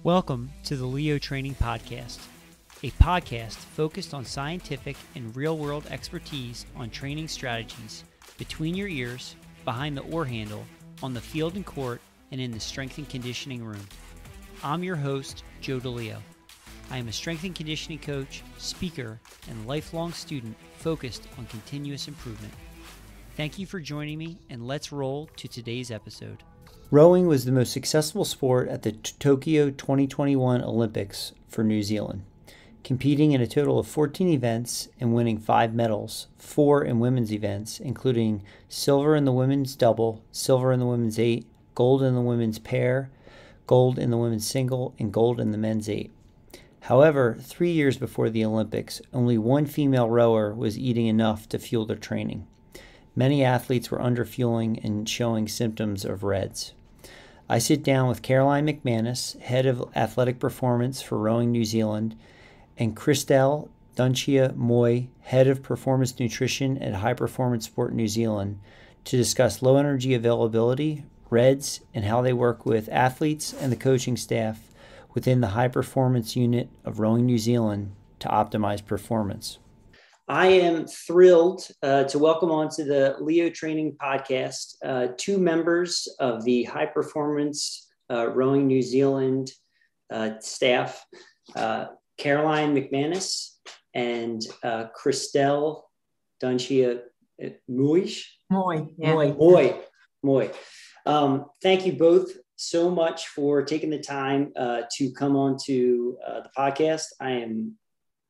Welcome to the LEO Training Podcast, a podcast focused on scientific and real-world expertise on training strategies between your ears, behind the oar handle, on the field and court, and in the strength and conditioning room. I'm your host, Joe DeLeo. I am a strength and conditioning coach, speaker, and lifelong student focused on continuous improvement. Thank you for joining me, and let's roll to today's episode. Rowing was the most successful sport at the Tokyo 2021 Olympics for New Zealand, competing in a total of 14 events and winning 5 medals, 4 in women's events, including silver in the women's double, silver in the women's 8, gold in the women's pair, gold in the women's single, and gold in the men's 8. However, 3 years before the Olympics, only one female rower was eating enough to fuel their training. Many athletes were underfueling and showing symptoms of REDS. I sit down with Caroline MacManus, Head of Athletic Performance for Rowing New Zealand, and Christel Dunshea-Mooij, Head of Performance Nutrition at High Performance Sport New Zealand, to discuss low energy availability, REDS, and how they work with athletes and the coaching staff within the high performance unit of Rowing New Zealand to optimize performance. I am thrilled to welcome onto the LEO Training Podcast two members of the High Performance Rowing New Zealand staff, Caroline MacManus and Christel Dunshea-Mooij. Mooij. Thank you both so much for taking the time to come on to the podcast. I am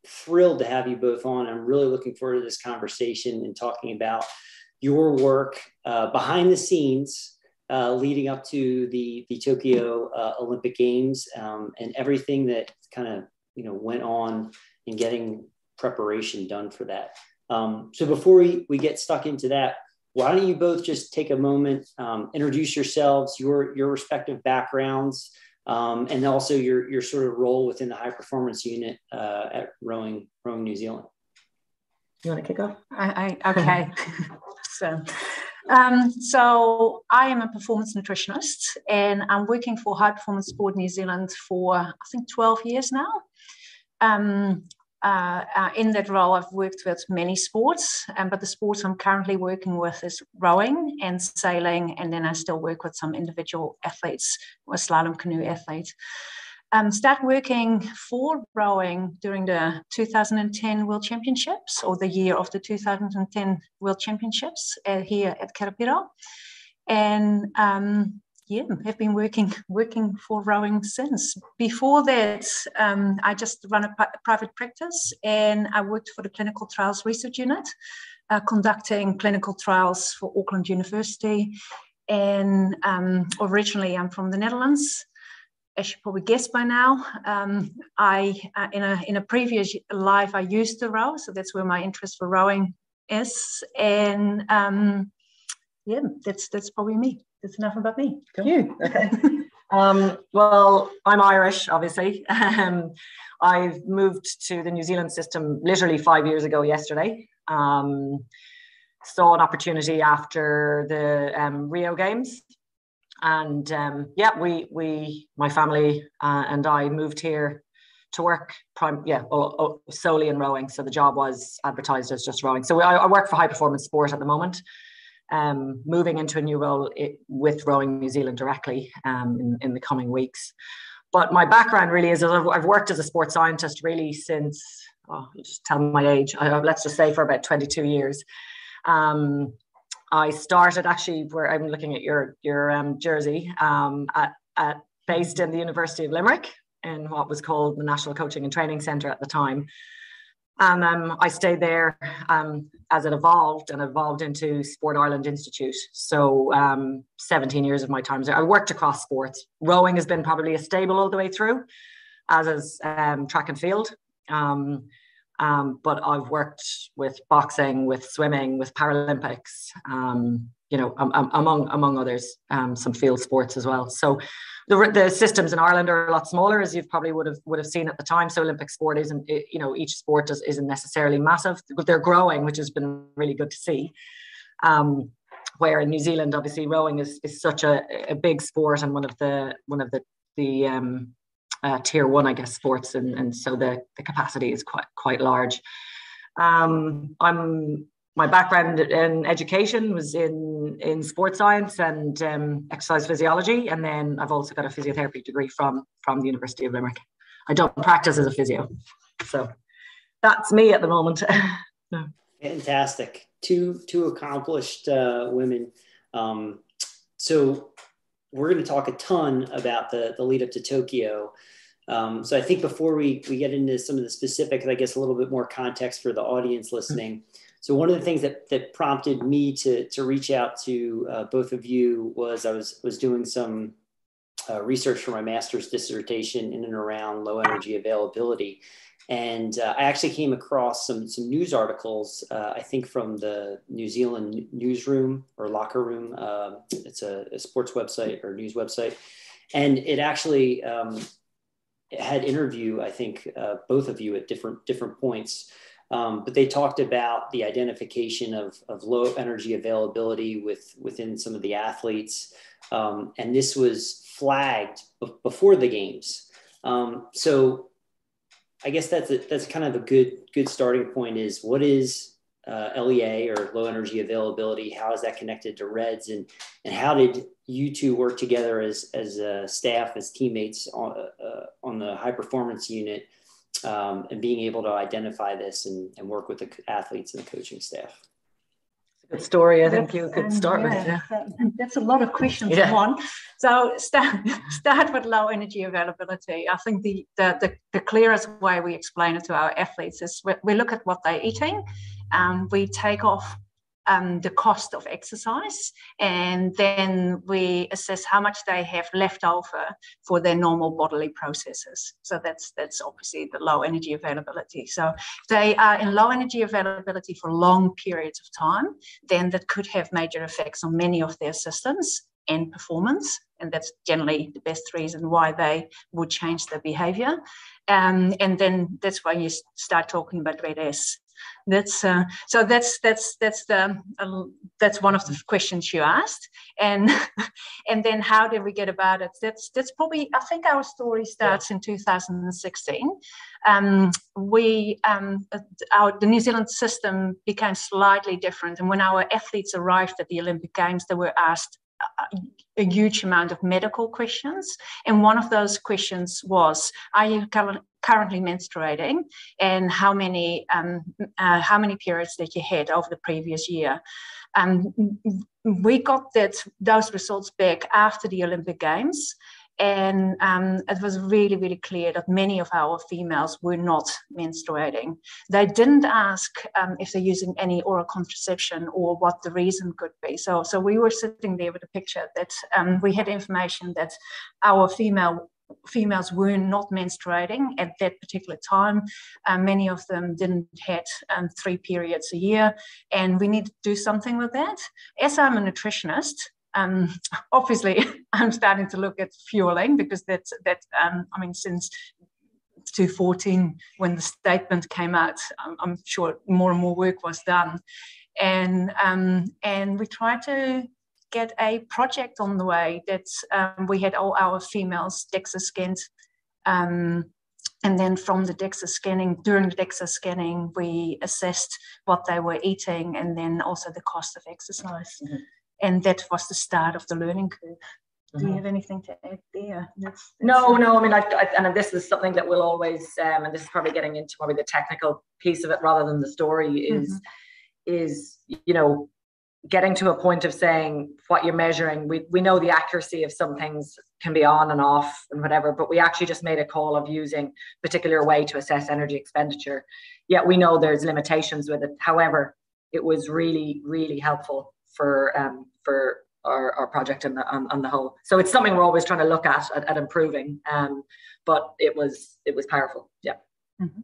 thrilled to have you both on. I'm really looking forward to this conversation and talking about your work behind the scenes leading up to the Tokyo Olympic Games and everything that kind of went on in getting preparation done for that. So before we get stuck into that, why don't you both just take a moment, introduce yourselves, your respective backgrounds, and also your sort of role within the high performance unit at Rowing New Zealand. You want to kick off? Okay. So I am a performance nutritionist, and I'm working for High Performance Sport New Zealand for I think 12 years now. In that role, I've worked with many sports, but the sports I'm currently working with is rowing and sailing, and then I still work with some individual athletes, or slalom canoe athletes. Start working for rowing during the 2010 World Championships, or the year of the 2010 World Championships here at Caterpillar, and have been working for rowing since. Before that, I just run a private practice, and I worked for the Clinical Trials Research Unit, conducting clinical trials for Auckland University. And originally, I'm from the Netherlands. As you probably guessed by now, in a previous life, I used to row, so that's where my interest for rowing is. And that's probably me. That's enough about me. Thank you. Okay. Well, I'm Irish, obviously. I've moved to the New Zealand system literally 5 years ago yesterday. Saw an opportunity after the Rio Games. And my family and I moved here to work solely in rowing. So the job was advertised as just rowing. So I work for High Performance Sport at the moment. Moving into a new role with Rowing New Zealand directly in the coming weeks. But my background really is I've worked as a sports scientist really since, just tell my age, let's just say for about 22 years. I started actually where I'm looking at your jersey based in the University of Limerick in what was called the National Coaching and Training Centre at the time. And I stayed there as it evolved into Sport Ireland Institute. So 17 years of my time there. I worked across sports. Rowing has been probably a stable all the way through, as is track and field. But I've worked with boxing, with swimming, with Paralympics, among others, some field sports as well. So the systems in Ireland are a lot smaller, as you probably would have seen at the time. So Olympic sport isn't, each sport isn't necessarily massive, but they're growing, which has been really good to see. Where in New Zealand, obviously, rowing is such a big sport and one of the tier one, I guess, sports, and so the capacity is quite large. My background in education was in sports science and exercise physiology, and then I've also got a physiotherapy degree from the University of Limerick. I don't practice as a physio, so that's me at the moment. Fantastic. Two accomplished women. So we're going to talk a ton about the lead up to Tokyo. So I think before we get into some of the specifics, I guess a little bit more context for the audience listening. So one of the things that prompted me to reach out to both of you was I was doing some research for my master's dissertation in and around low energy availability. And I actually came across some news articles, I think from the New Zealand newsroom or locker room. It's a sports website or news website. And it actually it had interview, I think, both of you at different points. But they talked about the identification of low energy availability within some of the athletes. And this was flagged before the games. So I guess that's kind of a good starting point is what is LEA or low energy availability? How is that connected to REDS? And how did you two work together as staff, as teammates on the high performance unit and being able to identify this and work with the athletes and the coaching staff? Good story. I think you could start with it. Yeah. That's a lot of questions in one. So start with low energy availability. I think the clearest way we explain it to our athletes is we look at what they're eating. We take off the cost of exercise, and then we assess how much they have left over for their normal bodily processes. So that's obviously the low energy availability. So if they are in low energy availability for long periods of time, then that could have major effects on many of their systems and performance, and that's generally the best reason why they would change their behavior. And then that's why you start talking about REDS. That's one of the questions you asked, and then how did we get about it? That's probably, I think our story starts in 2016. The New Zealand system became slightly different, and when our athletes arrived at the Olympic Games, they were asked a huge amount of medical questions, and one of those questions was, are you currently menstruating, and how many periods that you had over the previous year? We got those results back after the Olympic Games, and it was really, really clear that many of our females were not menstruating. They didn't ask if they're using any oral contraception or what the reason could be. So we were sitting there with a picture that we had information that our females were not menstruating at that particular time. Many of them didn't had 3 periods a year, and we need to do something with that. As I'm a nutritionist, obviously I'm starting to look at fueling, because since 2014 when the statement came out, I'm sure more and more work was done, and we tried to get a project on the way that we had all our females Dexa scans, and then from the Dexa scanning, during the Dexa scanning, we assessed what they were eating and then also the cost of exercise. Mm-hmm. And that was the start of the learning curve. Do you have anything to add there? No. I mean, and this is something that we'll always, and this is probably getting into probably the technical piece of it rather than the story, is getting to a point of saying what you're measuring. We know the accuracy of some things can be on and off and whatever, but we actually just made a call of using a particular way to assess energy expenditure. Yet we know there's limitations with it. However, it was really, really helpful for our project on the whole. So it's something we're always trying to look at improving. But it was powerful. Yeah. Mm-hmm.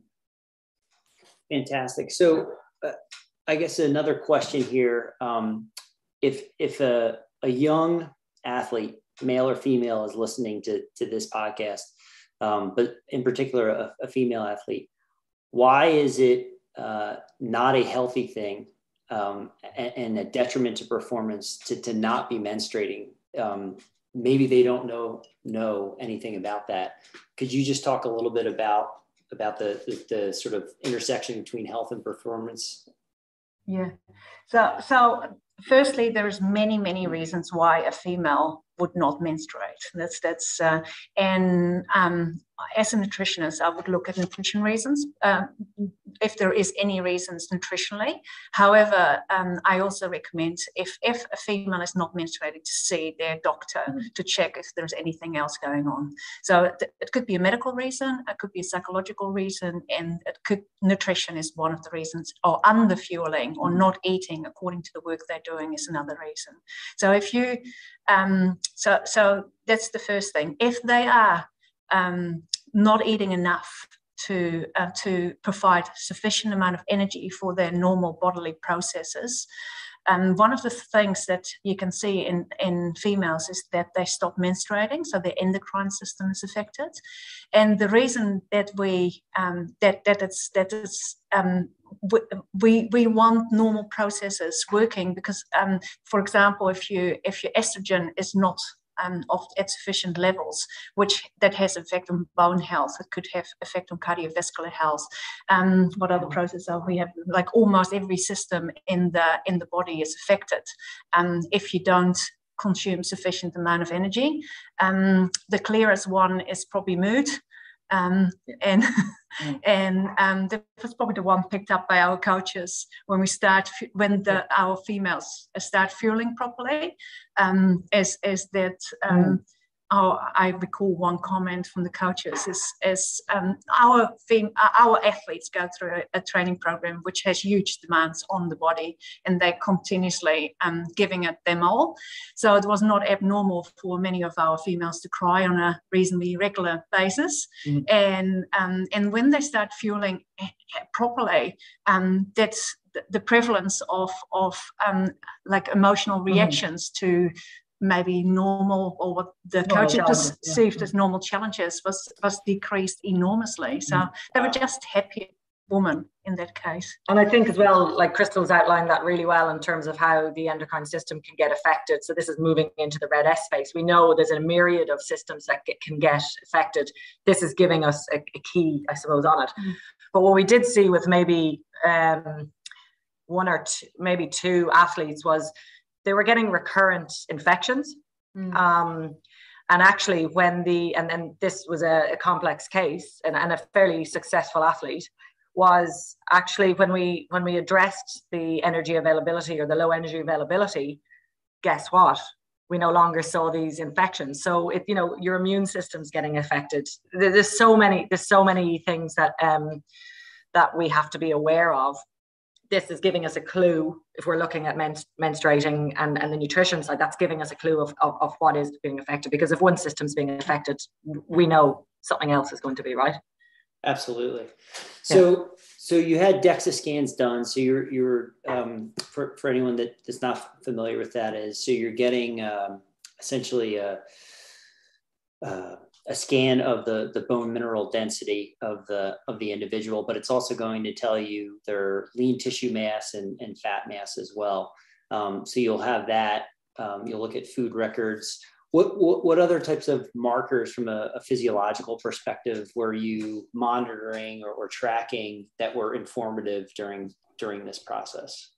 Fantastic. So I guess another question here, if a young athlete, male or female, is listening to this podcast, but in particular a female athlete, why is it not a healthy thing and a detriment to performance to not be menstruating? maybe they don't know anything about that. Could you just talk a little bit about the sort of intersection between health and performance? Yeah. So firstly, there's many reasons why a female would not menstruate. As a nutritionist, I would look at nutrition reasons, if there is any reasons nutritionally. However, I also recommend if a female is not menstruating, to see their doctor to check if there's anything else going on. So it could be a medical reason, it could be a psychological reason, and nutrition is one of the reasons, or underfueling or not eating according to the work they're doing is another reason. So if you, so that's the first thing. If they are not eating enough to provide sufficient amount of energy for their normal bodily processes, one of the things that you can see in females is that they stop menstruating, so their endocrine system is affected. And the reason that we want normal processes working because, for example, if your estrogen is not at sufficient levels, that has effect on bone health. It could have effect on cardiovascular health. What other processes are we have? Like almost every system in the body is affected if you don't consume sufficient amount of energy. The clearest one is probably mood. That was probably the one picked up by our coaches when our females start fueling properly. I recall one comment from the coaches is our athletes go through a training program which has huge demands on the body, and they're continuously giving it them all. So it was not abnormal for many of our females to cry on a reasonably regular basis. And when they start fueling properly, that's the prevalence of like emotional reactions to maybe normal, or what the coaches perceived as normal challenges, was decreased enormously. So they were just happy women in that case. And I think as well, like Christel's outlined that really well in terms of how the endocrine system can get affected. So this is moving into the red S space. We know there's a myriad of systems that can get affected. This is giving us a key, I suppose, on it. But what we did see with maybe one or two, maybe two athletes was they were getting recurrent infections. And actually and this was a complex case and a fairly successful athlete, was actually when we addressed the energy availability or the low energy availability, guess what? We no longer saw these infections. So your immune system's getting affected. There's so many things that that we have to be aware of. This is giving us a clue if we're looking at menstruating and the nutrition side. That's giving us a clue of what is being affected, because if one system's being affected, we know something else is going to be, right? Absolutely. So you had Dexa scans done. So you're for anyone that is not familiar with that, so you're getting essentially a scan of the bone mineral density of the individual, but it's also going to tell you their lean tissue mass and fat mass as well. So you'll have that. You'll look at food records. What other types of markers from a physiological perspective were you monitoring or tracking that were informative during this process?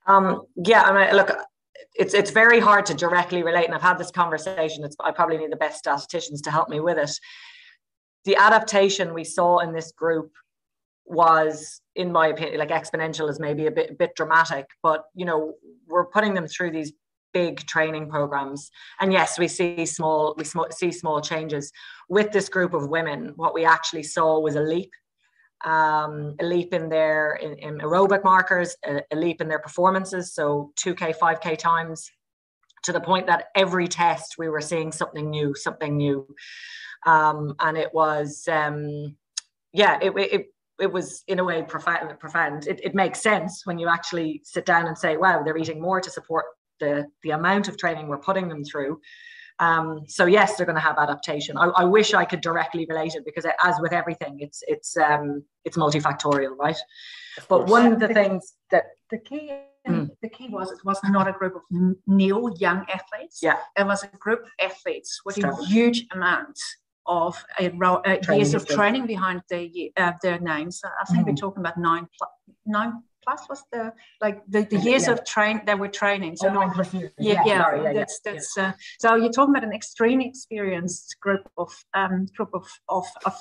Look, it's very hard to directly relate, and I've had this conversation. I probably need the best statisticians to help me with it. The adaptation we saw in this group was, in my opinion, like exponential is maybe a bit dramatic, but we're putting them through these big training programs, and yes, we see small changes. With this group of women, what we actually saw was a leap in their in aerobic markers, a leap in their performances, so 2K, 5K times, to the point that every test we were seeing something new. And it was it was in a way profound. It makes sense when you actually sit down and say, wow, they're eating more to support the amount of training we're putting them through. So yes, they're going to have adaptation. I wish I could directly relate it, because as with everything, it's multifactorial, right? But one of the things that the key the key was it was not a group of new young athletes. Yeah. It was a group of athletes with a huge amount of years of training behind their names. I think we're talking about 9 plus was the years of they were training. So 9 plus years. So you're talking about an extremely experienced group of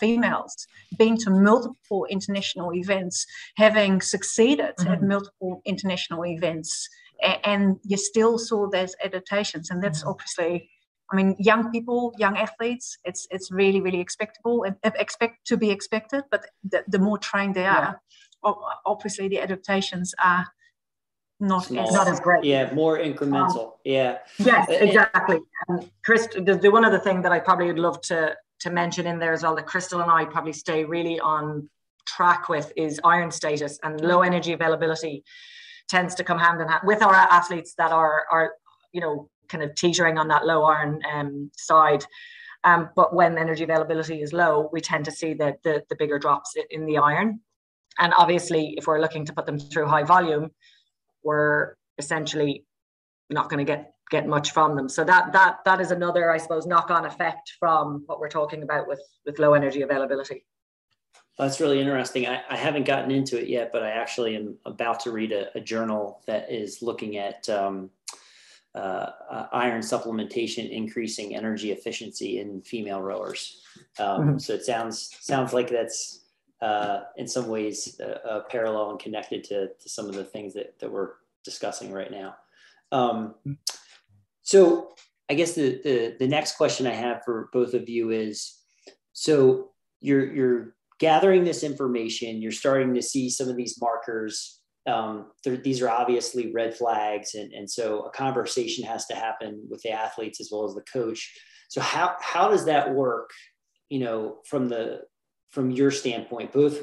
females being to multiple international events, having succeeded at multiple international events, and you still saw those adaptations, and that's obviously. I mean, young people, young athletes, it's really, really expectable and to be expected. But the more trained they are, obviously the adaptations are not as great. Yeah, more incremental. Yes, exactly. Chris, the one other thing that I probably would love to mention in there as well that Christel and I probably stay really on track with is iron status, and low energy availability tends to come hand in hand with our athletes that are kind of teetering on that low iron side. But when energy availability is low, we tend to see the bigger drops in the iron. And obviously, if we're looking to put them through high volume, we're essentially not going to get much from them. So that is another, I suppose, knock-on effect from what we're talking about with low energy availability. That's really interesting. I haven't gotten into it yet, but I actually am about to read a journal that is looking at iron supplementation increasing energy efficiency in female rowers. So it sounds like that's in some ways parallel and connected to some of the things that we're discussing right now. So I guess the next question I have for both of you is, so you're gathering this information, you're starting to see some of these markers. These are obviously red flags, and so a conversation has to happen with the athletes as well as the coach. So how does that work, from your standpoint, both,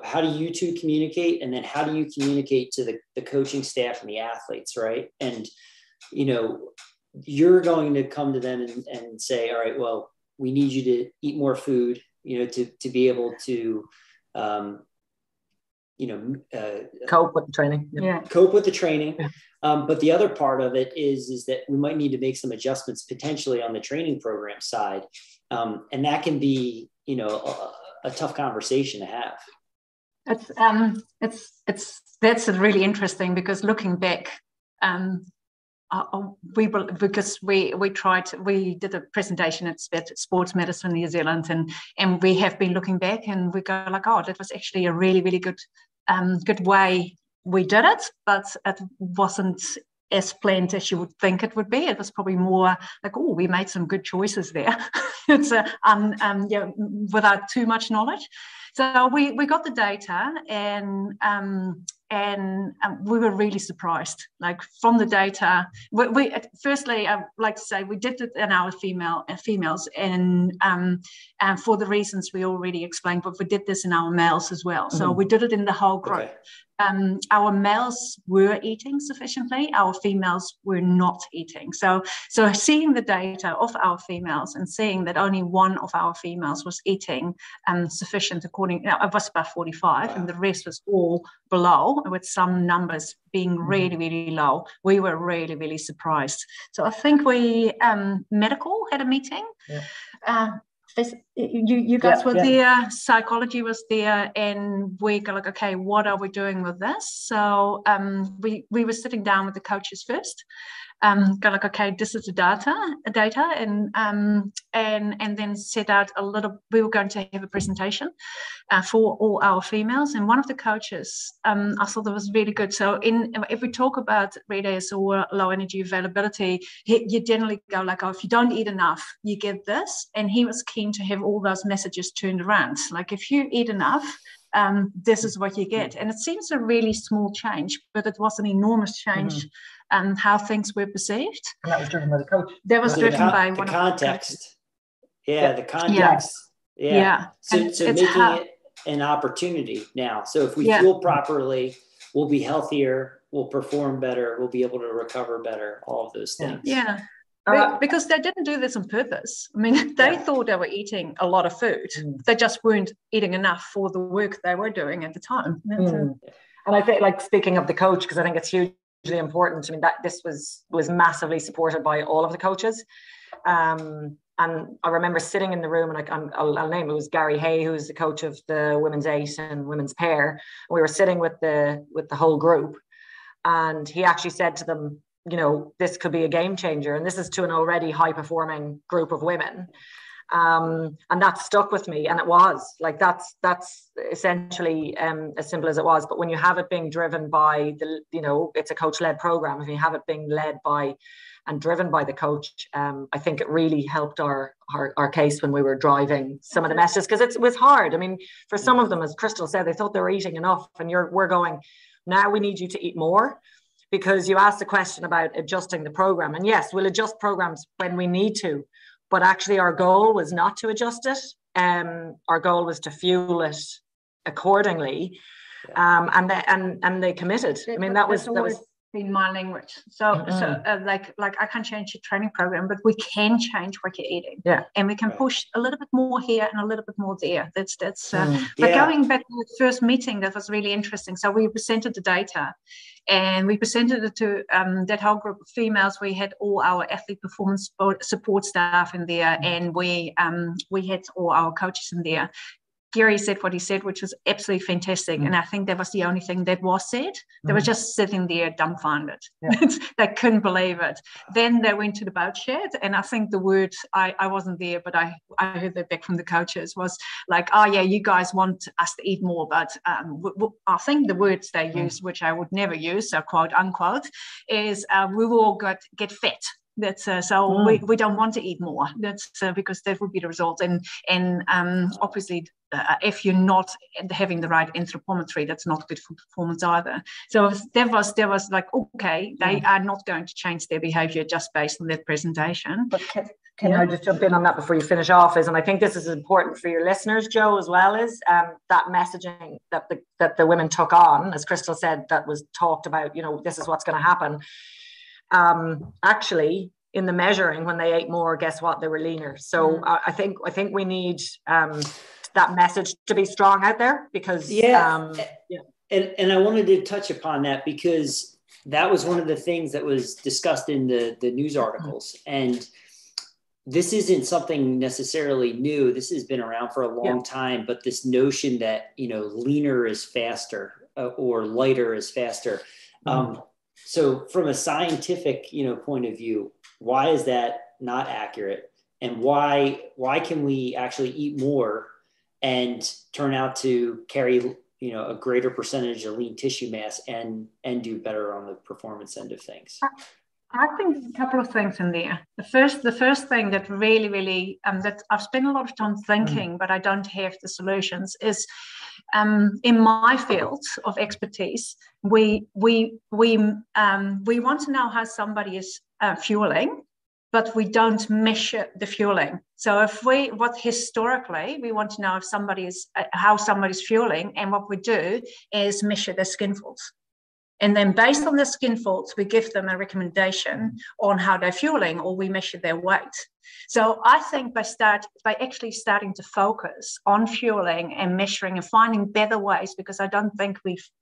how do you two communicate, and then how do you communicate to the coaching staff and the athletes, right? And you're going to come to them and say, all right, well, we need you to eat more food, to be able to cope with the training. Cope with the training. But the other part of it is that we might need to make some adjustments potentially on the training program side. And that can be, a tough conversation to have. That's really interesting, because looking back, we did a presentation at Sports Medicine New Zealand, and we have been looking back, and we go like, oh, that was actually a really, really good way we did it, but it wasn't as planned as you would think it would be. It was probably more like, oh, we made some good choices there. It's without too much knowledge. So we got the data, and we were really surprised. Like, from the data, we firstly, I'd like to say we did it in our females, and for the reasons we already explained, but we did this in our males as well. So we did it in the whole group. Okay. Our males were eating sufficiently, our females were not eating. So seeing the data of our females and seeing that only one of our females was eating sufficient, it was about 45, wow. And the rest was all below, with some numbers being really, really low. We were really, really surprised. So I think medical had a meeting. Yeah. You guys were there, psychology was there, and we go like, okay, what are we doing with this? So we were sitting down with the coaches first, go like, okay, this is the data, and then set out we were going to have a presentation for all our females, and one of the coaches, I thought that was really good. So if we talk about REDAS or low energy availability, you generally go like, oh, if you don't eat enough, you get this, and he was keen to have all those messages turned around. Like, if you eat enough, this is what you get. And it seems a really small change, but it was an enormous change how things were perceived. And that was driven by the coach. That was driven by the one context. The context. Yeah. So making it an opportunity now. So if we fuel properly, we'll be healthier, we'll perform better, we'll be able to recover better, all of those things. Yeah. Because they didn't do this on purpose. I mean, they thought they were eating a lot of food. They just weren't eating enough for the work they were doing at the time. And I think, like, speaking of the coach, because I think it's huge important. I mean, that this was massively supported by all of the coaches. And I remember sitting in the room, and I'll name it was Gary Hay, who's the coach of the women's 8 and women's pair. We were sitting with the whole group, and he actually said to them, you know, this could be a game changer, and this is to an already high performing group of women. And that stuck with me, and it was like that's essentially as simple as it was. But when you have it being driven by it's a coach-led program. If you have it being led by and driven by the coach, I think it really helped our case when we were driving some of the messages, because it was hard. I mean, for some of them, as Christel said, they thought they were eating enough, and we're going, now we need you to eat more, because you asked the question about adjusting the program, and yes, we'll adjust programs when we need to. But actually, our goal was not to adjust it. Our goal was to fuel it accordingly, and they committed. I mean, that was in my language. So like I can't change your training program, but we can change what you're eating. Yeah, and we can push a little bit more here and a little bit more there. That's. But going back to the first meeting, that was really interesting. So we presented the data, and we presented it to that whole group of females. We had all our athlete performance support staff in there, and we had all our coaches in there. Gary said what he said, which was absolutely fantastic. And I think that was the only thing that was said. They were just sitting there dumbfounded. Yeah. They couldn't believe it. Then they went to the boat shed, and I think the word, I wasn't there, but I heard that back from the coaches, was like, oh yeah, you guys want us to eat more. But I think the words they used, which I would never use, so quote unquote, is we will all get fat. That's we don't want to eat more. That's because that would be the result. And obviously, if you're not having the right anthropometry, that's not good for performance either. So there was like, okay, they are not going to change their behaviour just based on that presentation. But can I just jump in on that before you finish off? And I think this is important for your listeners, Joe, as well, is that messaging that the women took on, as Christel said, that was talked about. You know, this is what's going to happen. Actually, in the measuring, when they ate more, guess what? They were leaner. So I think we need that message to be strong out there, because and I wanted to touch upon that, because that was one of the things that was discussed in the news articles. And this isn't something necessarily new. This has been around for a long time, but this notion that, leaner is faster or lighter is faster. So from a scientific, point of view, why is that not accurate? And why can we actually eat more and turn out to carry, a greater percentage of lean tissue mass and do better on the performance end of things? I think there's a couple of things in there. The first thing that really that I've spent a lot of time thinking, but I don't have the solutions, is in my field of expertise, we want to know how somebody is fueling, but we don't measure the fueling. So historically we want to know if how somebody's fueling, and what we do is measure their skin folds. And then based on the skin folds, we give them a recommendation on how they're fueling, or we measure their weight. So I think by actually starting to focus on fueling and measuring and finding better ways, because I don't think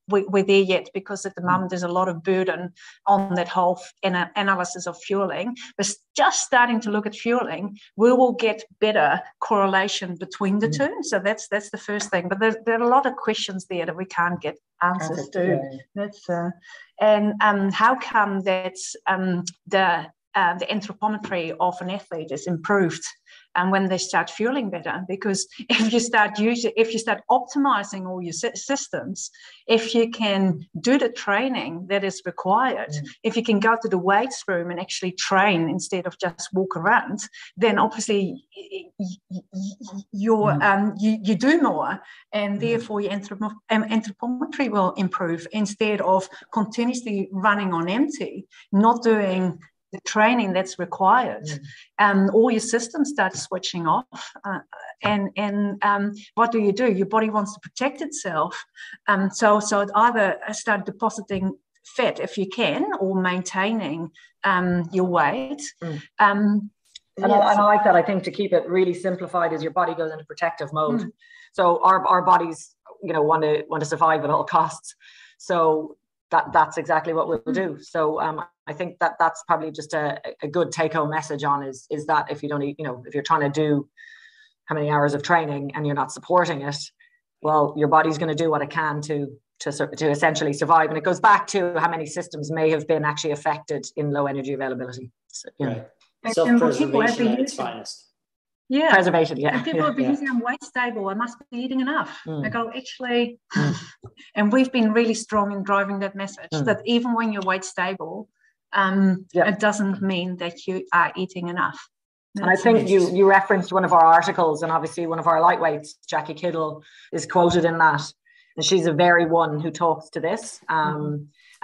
we're there yet, because at the moment there's a lot of burden on that whole analysis of fueling. But just starting to look at fueling, we will get better correlation between the two. So that's the first thing. But there are a lot of questions there that we can't get answers to. That's how come that's the anthropometry of an athlete is improved when they start fueling better? Because if you start optimizing all your systems, if you can do the training that is required, if you can go to the weights room and actually train instead of just walk around, then obviously you do more, and therefore your anthropometry will improve, instead of continuously running on empty, not doing the training that's required. All your systems start switching off, and what do? Your body wants to protect itself, so it either start depositing fat if you can, or maintaining your weight. And I like that. I think to keep it really simplified is your body goes into protective mode. So our bodies, want to survive at all costs. So that's exactly what we'll do. So I think that's probably just a good take-home message on is that if you don't, if you're trying to do how many hours of training and you're not supporting it, well, your body's going to do what it can to essentially survive. And it goes back to how many systems may have been actually affected in low energy availability. So, right. Self-preservation at its finest. Yeah. Preservation, yeah. And people have been using, I'm weight stable, I must be eating enough. I go, actually, and we've been really strong in driving that message that even when you're weight stable, it doesn't mean that you are eating enough. And I think you referenced one of our articles, and obviously one of our lightweights, Jackie Kiddle, is quoted in that. And she's a very one who talks to this.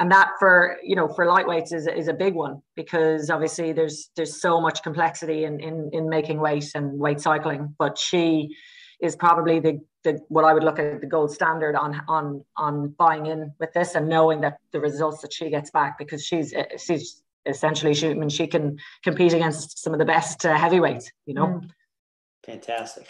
And that for lightweights is a big one, because obviously there's so much complexity in making weight and weight cycling. But she is probably the what I would look at the gold standard on buying in with this and knowing that the results that she gets back, because she's essentially, she can compete against some of the best heavyweights, Fantastic.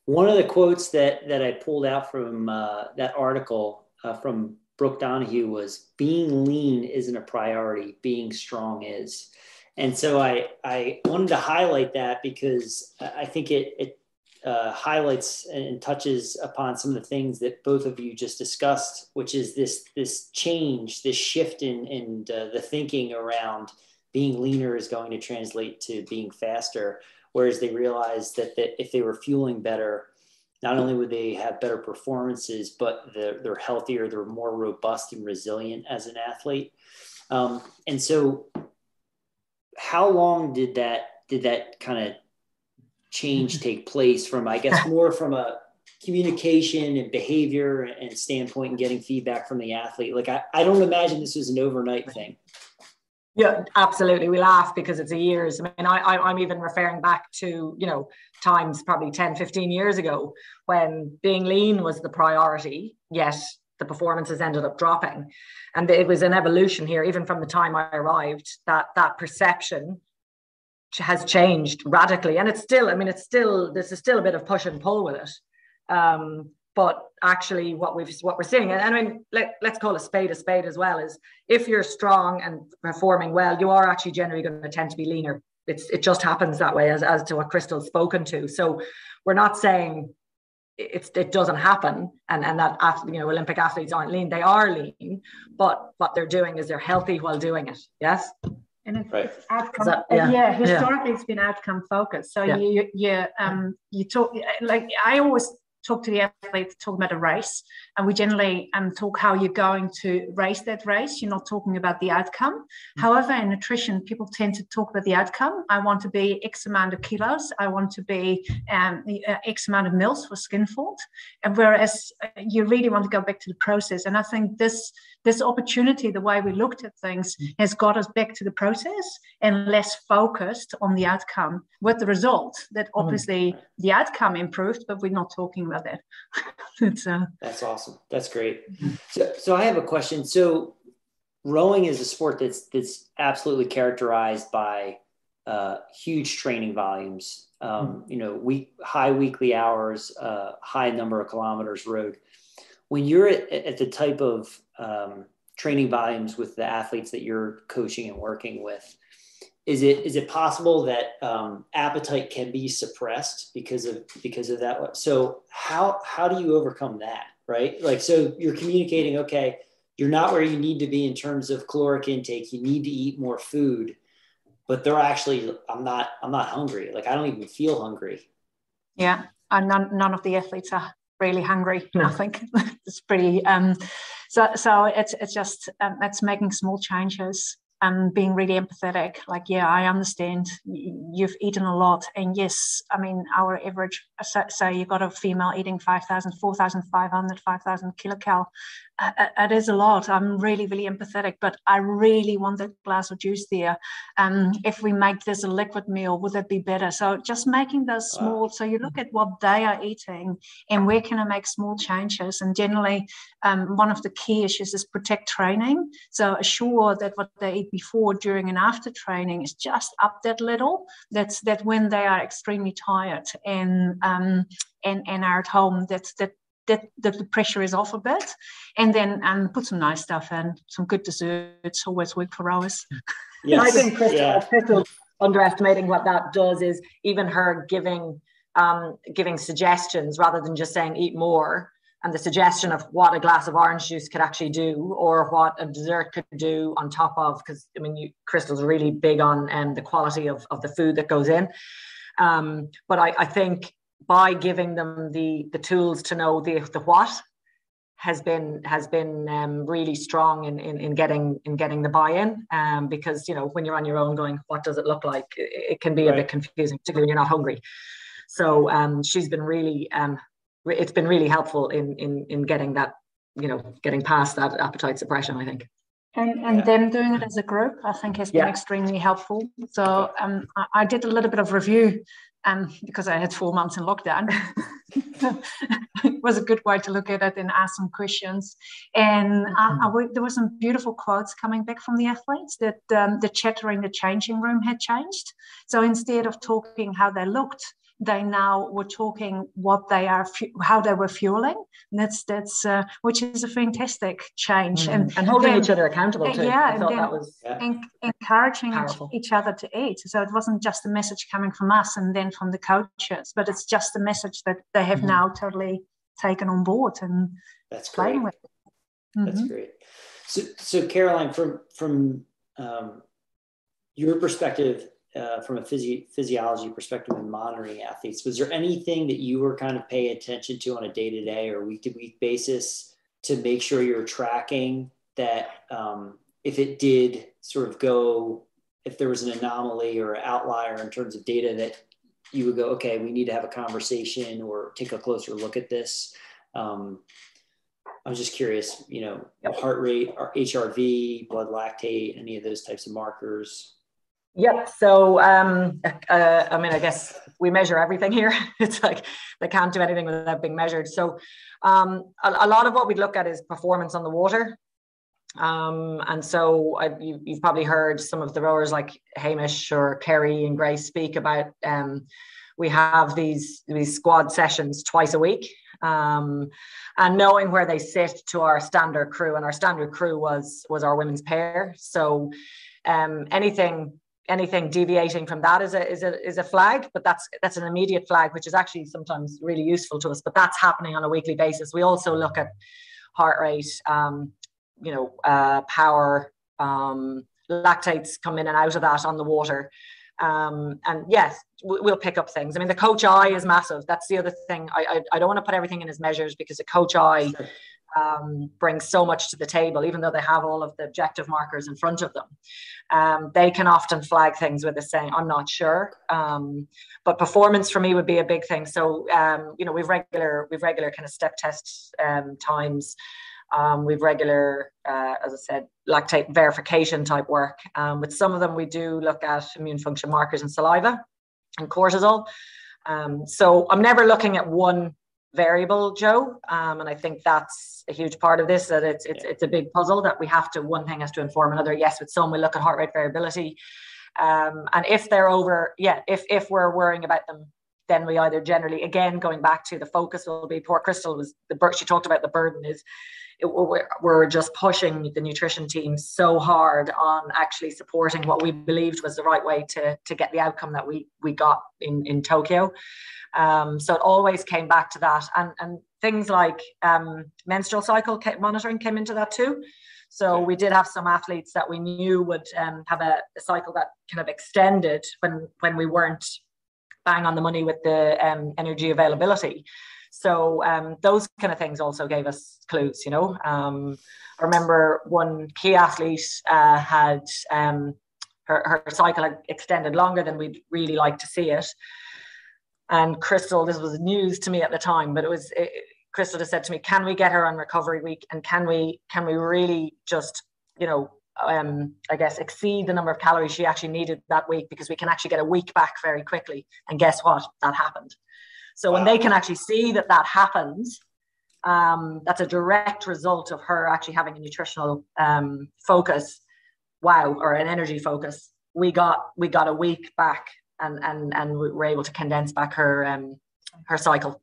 One of the quotes that I pulled out from that article from Brooke Donahue was, being lean isn't a priority, being strong is. And so I wanted to highlight that because I think it highlights and touches upon some of the things that both of you just discussed, which is this change, this shift in the thinking around being leaner is going to translate to being faster. Whereas they realized that if they were fueling better, not only would they have better performances, but they're healthier, they're more robust and resilient as an athlete. And so how long did that kind of change take place from, I guess, more from a communication and behavior and standpoint and getting feedback from the athlete? Like, I don't imagine this was an overnight thing. Yeah, absolutely. We laugh because it's years. I mean, I'm even referring back to, times probably 10, 15 years ago when being lean was the priority, yet the performances ended up dropping. And it was an evolution here, even from the time I arrived, that perception has changed radically. And there's still a bit of push and pull with it. But actually what we're seeing, and I mean, let's call a spade as well, is if you're strong and performing well, you are actually generally going to tend to be leaner. It just happens that way, as to what Christel's spoken to. So we're not saying it doesn't happen and that Olympic athletes aren't lean. They are lean, but what they're doing is they're healthy while doing it. Yes. And it's outcome. Historically, it's been outcome focused. So you talk, like I always talk to the athlete, talk about a race, and we generally talk how you're going to race that race. You're not talking about the outcome. However, in nutrition, people tend to talk about the outcome. I want to be X amount of kilos. I want to be X amount of mils for skin fold. And whereas you really want to go back to the process. And I think this opportunity, the way we looked at things, has got us back to the process and less focused on the outcome, with the result that obviously the outcome improved, but we're not talking about that. That's awesome. That's great. So I have a question. So rowing is a sport that's absolutely characterized by huge training volumes, high weekly hours, high number of kilometers rowed. When you're at the type of training volumes with the athletes that you're coaching and working with, is it possible that appetite can be suppressed because of that? So how do you overcome that, right? Like, so you're communicating, okay, you're not where you need to be in terms of caloric intake. You need to eat more food, but they're actually, I'm not hungry. Like, I don't even feel hungry. Yeah, and none of the athletes are really hungry. I think it's pretty. So it's just it's making small changes and being really empathetic. Like, yeah, I understand you've eaten a lot, and yes, I mean, our average. So you got a female eating 5,000, 4,500, 5,000 kilocal. It is a lot. I'm really, really empathetic, but I really want that glass of juice there. If we make this a liquid meal, would that be better? So just making those small, so you look at what they are eating and where can I make small changes? And generally, one of the key issues is protect training. So assure that what they eat before, during and after training is just up that little. That's that when they are extremely tired and are at home, that the pressure is off a bit, and then put some nice stuff in, some good desserts always work for hours. Yes. I think Christel underestimating what that does is even her giving suggestions rather than just saying eat more, and the suggestion of what a glass of orange juice could actually do or what a dessert could do on top of, because I mean Christel's really big on the quality of the food that goes in, but I think by giving them the tools to know the what has been really strong in getting the buy-in, because when you're on your own going, what does it look like, it can be a bit confusing, particularly when you're not hungry. So she's been really it's been really helpful in getting that, getting past that appetite suppression, I think. And them doing it as a group, I think, has been extremely helpful. So I did a little bit of review because I had 4 months in lockdown. It was a good way to look at it and ask some questions. And there were some beautiful quotes coming back from the athletes that the chatter in the changing room had changed. So instead of talking how they looked, they now were talking what they are, how they were fueling. And that's which is a fantastic change. And holding each other accountable too. Yeah, I thought that was encouraging powerful. each other to eat. So it wasn't just a message coming from us and then from the coaches, but it's just a message that they have now totally taken on board and that's playing great. with. That's great. So Caroline, from your perspective, from a physiology perspective and monitoring athletes, was there anything that you were kind of paying attention to on a day-to-day or week-to-week basis to make sure you're tracking that, if it did sort of go, if there was an anomaly or an outlier in terms of data, that you would go, okay, we need to have a conversation or take a closer look at this? I was just curious, heart rate, or HRV, blood lactate, any of those types of markers. Yep. So, I guess we measure everything here. It's like they can't do anything without being measured. So, a lot of what we look at is performance on the water. And so you've probably heard some of the rowers like Hamish or Kerry and Grace speak about, we have these squad sessions twice a week, and knowing where they sit to our standard crew, and our standard crew was our women's pair. So, anything deviating from that is a flag, but that's an immediate flag, which is actually sometimes really useful to us, but that's happening on a weekly basis. We also look at heart rate, power, lactates come in and out of that on the water. And yes, we'll pick up things. I mean, the coach eye is massive. That's the other thing. I don't want to put everything in as measures, because the coach eye brings so much to the table, even though they have all of the objective markers in front of them. They can often flag things with us saying, I'm not sure. But performance for me would be a big thing. So, we've regular kind of step test times. We've regular, as I said, lactate verification type work. With some of them, we do look at immune function markers in saliva and cortisol. So I'm never looking at one variable, Joe, and I think that's a huge part of this, that it's a big puzzle that one thing has to inform another. Yes, with some we look at heart rate variability, and if they're over, if we're worrying about them, then we either generally, again, going back to the focus will be, poor Christel she talked about the burden is, we're just pushing the nutrition team so hard on actually supporting what we believed was the right way to get the outcome that we got in Tokyo. So it always came back to that, and things like menstrual cycle monitoring came into that too. So we did have some athletes that we knew would have a cycle that kind of extended when we weren't bang on the money with the energy availability. So those kind of things also gave us clues, I remember one key athlete had her cycle had extended longer than we'd really like to see it. And Christel, this was news to me at the time, but Christel just said to me, can we get her on recovery week? And can we really just, I guess, exceed the number of calories she actually needed that week, because we can actually get a week back very quickly. And guess what? That happened. So when they can actually see that happens, that's a direct result of her actually having a nutritional focus, or an energy focus. We got a week back, and we were able to condense back her cycle.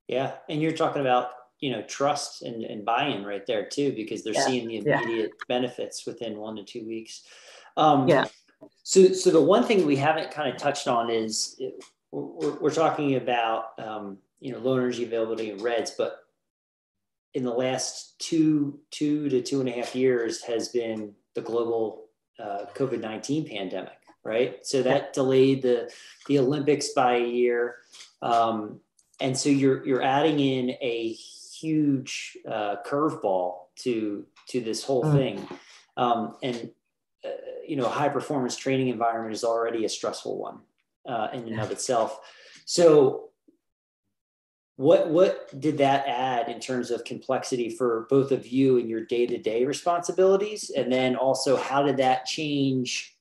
Yeah, and you're talking about trust and buy-in right there too, because they're seeing the immediate benefits within 1 to 2 weeks. So the one thing we haven't kind of touched on is we're talking about, low energy availability in reds, but in the last 2 to 2.5 years has been the global COVID-19 pandemic, right? So that delayed the Olympics by a year. And so you're adding in a huge curveball to this whole thing. A high performance training environment is already a stressful one in and of itself. So what did that add in terms of complexity for both of you and your day-to-day responsibilities? And then also, how did that change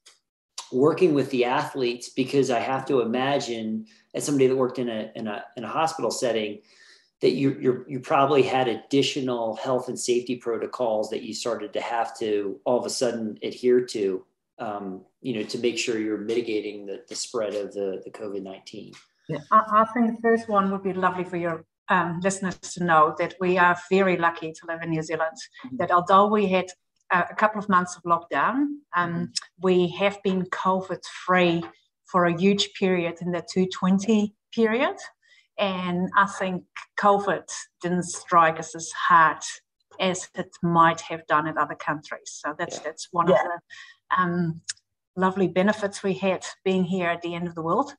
working with the athletes? Because I have to imagine, as somebody that worked in a hospital setting, that you probably had additional health and safety protocols that you started to have to all of a sudden adhere to, to make sure you're mitigating the spread of the COVID-19. Yeah, I think the first one would be lovely for your listeners to know that we are very lucky to live in New Zealand, that although we had a couple of months of lockdown, we have been COVID-free for a huge period in the 2020 period. And I think COVID didn't strike us as hard as it might have done in other countries. So that's one of the lovely benefits we had being here at the end of the world.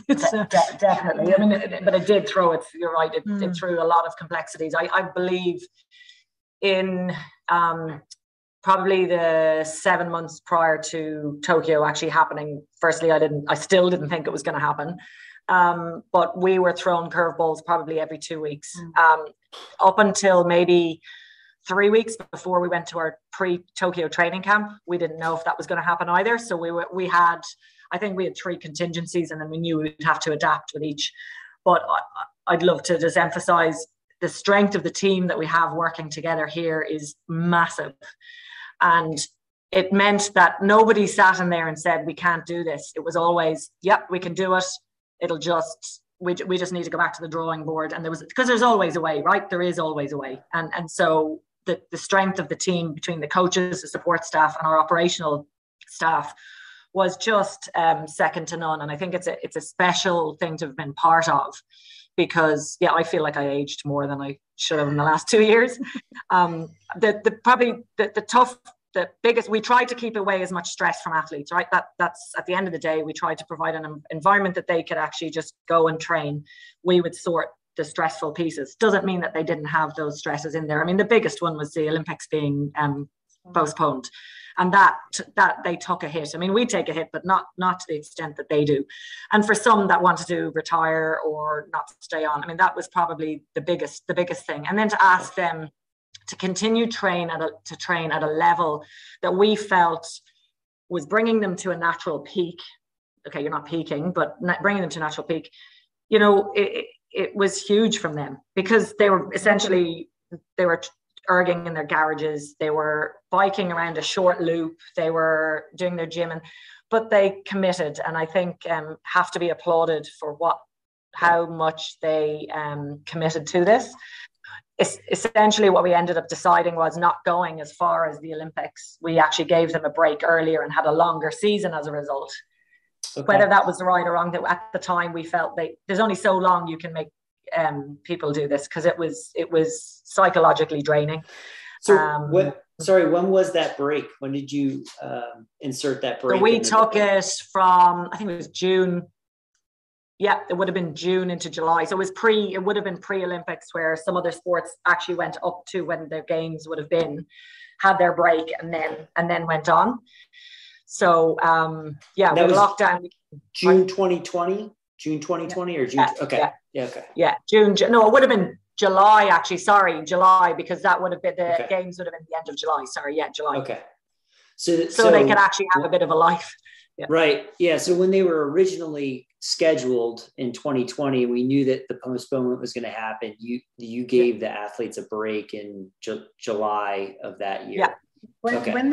Definitely. I mean, but it did throw it. You're right. It threw a lot of complexities. I believe in probably the 7 months prior to Tokyo actually happening. Firstly, I still didn't think it was going to happen. But we were thrown curveballs probably every 2 weeks, up until maybe 3 weeks before we went to our pre-Tokyo training camp. We didn't know if that was going to happen either. So we had 3 contingencies, and then we knew we'd have to adapt with each. But I'd love to just emphasize the strength of the team that we have working together here is massive. And it meant that nobody sat in there and said, we can't do this. It was always, yep, we can do it. We just need to go back to the drawing board. And because there's always a way, right? There is always a way. And so the strength of the team between the coaches, the support staff, and our operational staff was just second to none. And I think it's a special thing to have been part of, because I feel like I aged more than I should have in the last 2 years. The biggest, we tried to keep away as much stress from athletes, right? That's at the end of the day, we tried to provide an environment that they could actually just go and train. We would sort the stressful pieces. Doesn't mean that they didn't have those stresses in there. I mean, the biggest one was the Olympics being postponed, and that they took a hit. I mean, we take a hit, but not to the extent that they do. And for some that wanted to retire or not stay on, I mean, that was probably the biggest thing. And then to ask them to continue to train at a level that we felt was bringing them to a natural peak. Okay, you're not peaking, but bringing them to a natural peak. It was huge from them, because they were erging in their garages, they were biking around a short loop, they were doing their gym, but they committed, and I think have to be applauded for how much they committed to this. Essentially what we ended up deciding was not going as far as the Olympics. We actually gave them a break earlier and had a longer season as a result. Okay. Whether that was right or wrong, that at the time we felt there's only so long you can make people do this, because it was psychologically draining. So when was that break? When did you insert that break? So we took it from, I think it was June. Yeah, it would have been June into July. So it would have been pre-Olympics, where some other sports actually went up to when their games would have been, had their break and then went on. So that was lockdown. June 2020 or June? Okay. Yeah, June. No, it would have been July, actually. Sorry, July, because that would have been the games would have been the end of July. Sorry, yeah, July. Okay. So they could actually have a bit of a life. Yeah. Right. Yeah. So when they were originally scheduled in 2020, we knew that the postponement was going to happen. You gave the athletes a break in July of that year. Yeah. When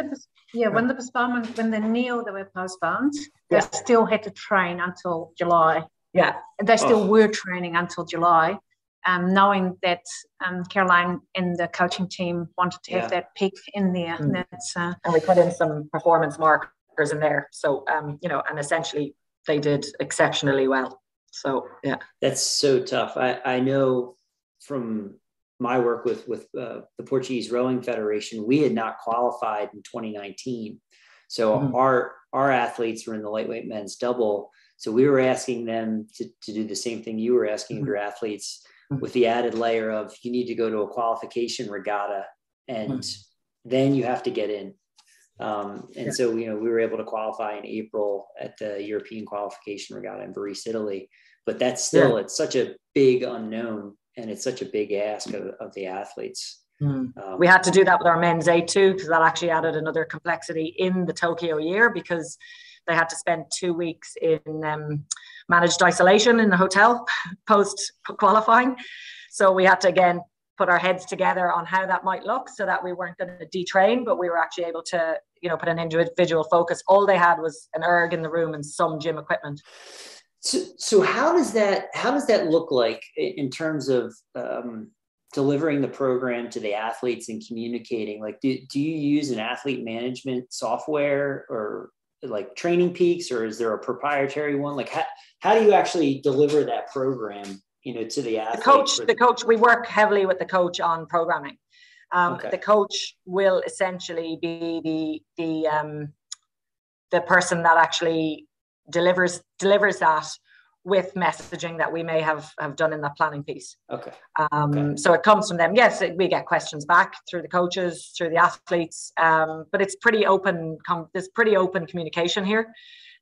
the postponement, when they knew they were postponed, they still had to train until July. Yeah. And they still were training until July. knowing that Caroline and the coaching team wanted to have that peak in there. And we put in some performance markers in there. So, and essentially they did exceptionally well. So, yeah. That's so tough. I know from my work with the Portuguese Rowing Federation, we had not qualified in 2019. So our athletes were in the lightweight men's double. So we were asking them to do the same thing you were asking of your athletes, with the added layer of you need to go to a qualification regatta and then you have to get in. So, we were able to qualify in April at the European qualification regatta in Varese, Italy, but that's still, it's such a big unknown and it's such a big ask of the athletes. We had to do that with our men's A2 because that actually added another complexity in the Tokyo year, because they had to spend 2 weeks in managed isolation in the hotel post qualifying. So we had to again put our heads together on how that might look so that we weren't going to detrain, but we were actually able to, put an individual focus. All they had was an erg in the room and some gym equipment. So how does that look like in terms of delivering the program to the athletes and communicating? Like, do you use an athlete management software or like Training Peaks, or is there a proprietary one? Like how do you actually deliver that program, to the athlete? The coach, we work heavily with the coach on programming. The coach will essentially be the person that actually delivers that with messaging that we may have done in that planning piece. So it comes from them. Yes, we get questions back through the coaches, through the athletes, but it's pretty open. There's pretty open communication here,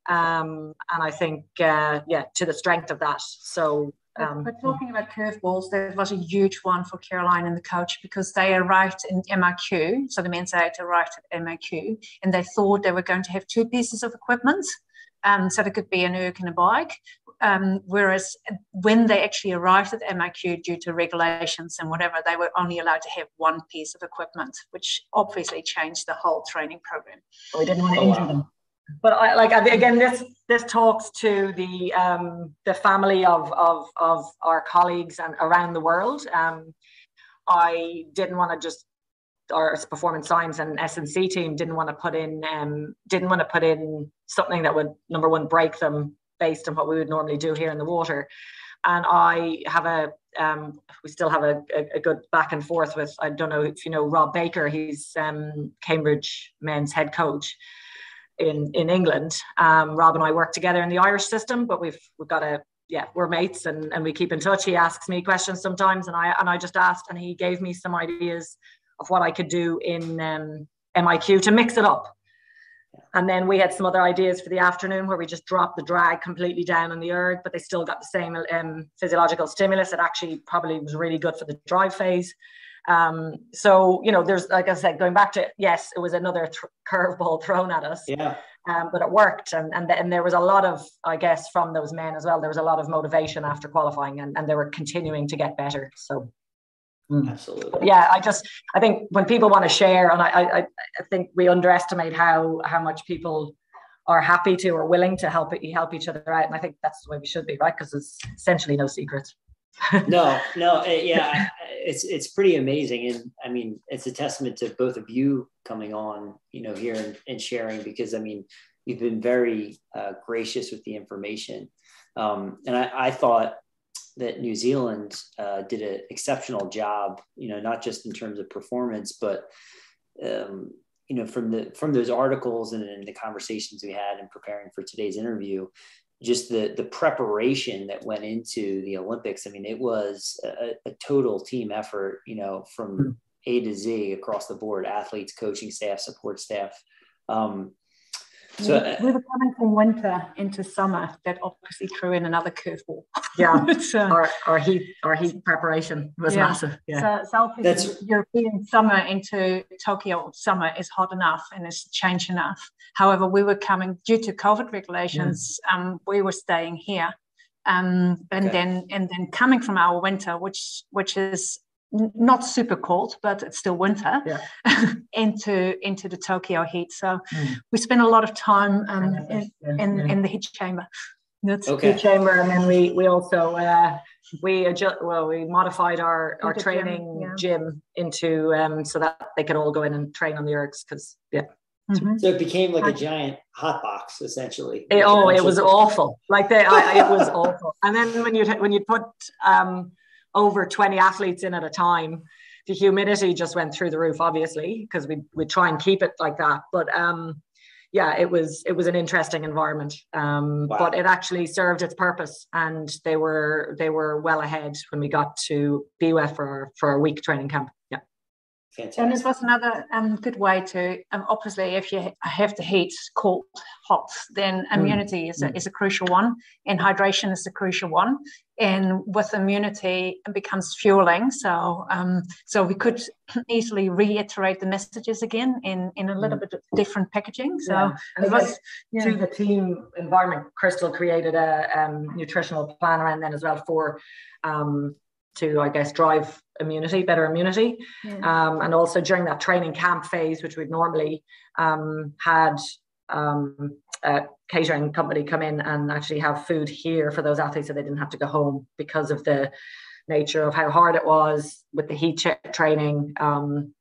and I think to the strength of that. So. But talking about curveballs, that was a huge one for Caroline and the coach, because they arrived in MIQ, so the men's aid arrived at MIQ, and they thought they were going to have 2 pieces of equipment, so there could be an erg and a bike. Whereas when they actually arrived at MIQ, due to regulations and whatever, they were only allowed to have 1 piece of equipment, which obviously changed the whole training program. We didn't want to injure them. But this talks to the family of our colleagues and around the world. I didn't want to just, our performance science and S&C team didn't want to put in something that would, number one, break them based on what we would normally do here in the water. And I have we still have a good back and forth with, I don't know if you know Rob Baker, he's Cambridge men's head coach in England. Rob and I work together in the Irish system, but we've got we're mates and we keep in touch. He asks me questions sometimes, and I just asked, and he gave me some ideas of what I could do in MIQ to mix it up. And then we had some other ideas for the afternoon where we just dropped the drag completely down on the erg, but they still got the same physiological stimulus. It actually probably was really good for the drive phase. So, there's, like I said, going back to, yes, it was another curveball thrown at us, but it worked. And there was a lot of, I guess, from those men as well, there was a lot of motivation after qualifying, and they were continuing to get better. So. Absolutely. Yeah, I think when people want to share, and I think we underestimate how much people are happy to or willing to help each other out. And I think that's the way we should be, right? Because it's essentially no secret. No, it's pretty amazing. And I mean, it's a testament to both of you coming on, here and sharing, because I mean, you've been very gracious with the information. And I thought that New Zealand did an exceptional job, not just in terms of performance, but from those articles and the conversations we had in preparing for today's interview, just the preparation that went into the Olympics. I mean, it was a total team effort, from A to Z across the board: athletes, coaching staff, support staff. We were coming from winter into summer. That obviously threw in another curveball. Yeah, our heat preparation was massive. Yeah, so European summer into Tokyo summer is hot enough and it's changed enough. However, we were coming due to COVID regulations. We were staying here, and then coming from our winter, which is not super cold, but it's still winter, into the Tokyo heat. So we spent a lot of time in the heat chamber. That's okay. Heat chamber, and then we also we modified our training gym into so that they could all go in and train on the ergs, because So it became like a giant hot box, essentially. It was awful. Like it was awful. And then when you put over 20 athletes in at a time, the humidity just went through the roof, obviously, because we try and keep it like that. But it was an interesting environment. Wow. But it actually served its purpose, and they were well ahead when we got to BWEF for a week training camp. Yeah. Fantastic. And this was another good way to, obviously, if you have the heat, cold, hot, then immunity is a crucial one, and hydration is a crucial one. And with immunity, it becomes fueling. So we could easily reiterate the messages again in a little bit of different packaging. So it was through the team environment. Christel created a nutritional plan around then as well for to, I guess, drive better immunity. And also during that training camp phase, which we'd normally had a catering company come in and actually have food here for those athletes, so they didn't have to go home, because of the nature of how hard it was with the heat training. And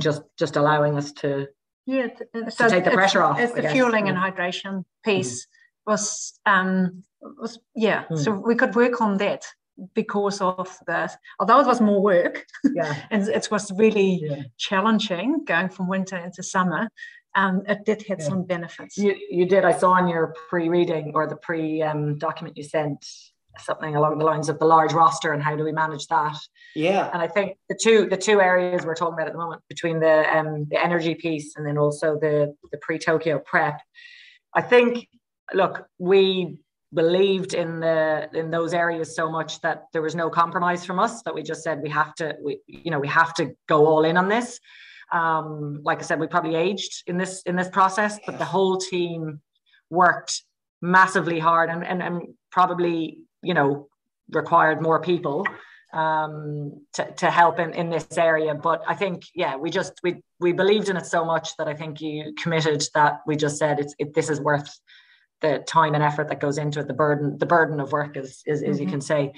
just allowing us to take the pressure off. It's the fueling and hydration piece was. So we could work on that, because of that, although it was more work, and it was really challenging going from winter into summer, it did have some benefits. You did. I saw on your pre-reading or the document you sent something along the lines of the large roster and how do we manage that. Yeah. And I think the two areas we're talking about at the moment, between the energy piece and then also the pre-Tokyo prep, I think, look, we believed in those areas so much that there was no compromise from us, that we just said we have to go all in on this. Like I said, we probably aged in this process, but the whole team worked massively hard and probably required more people to help in this area. But I think we believed in it so much that I think you committed that we just said this is worth the time and effort that goes into it, the burden of work is you can say.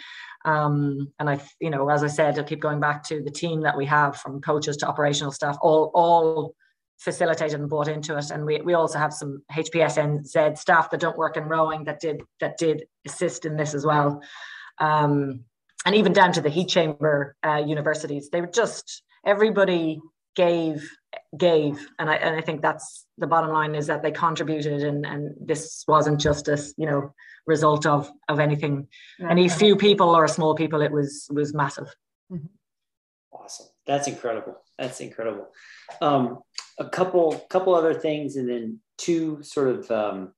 And as I said, I'll keep going back to the team that we have, from coaches to operational staff, all facilitated and bought into it. And we also have some HPSNZ staff that don't work in rowing that did assist in this as well. And even down to the heat chamber universities, they were just, everybody gave, and I think that's the bottom line, is that they contributed, and this wasn't just a result of anything, any few people or small people. It was massive. Awesome. That's incredible. A couple other things, and then two sort of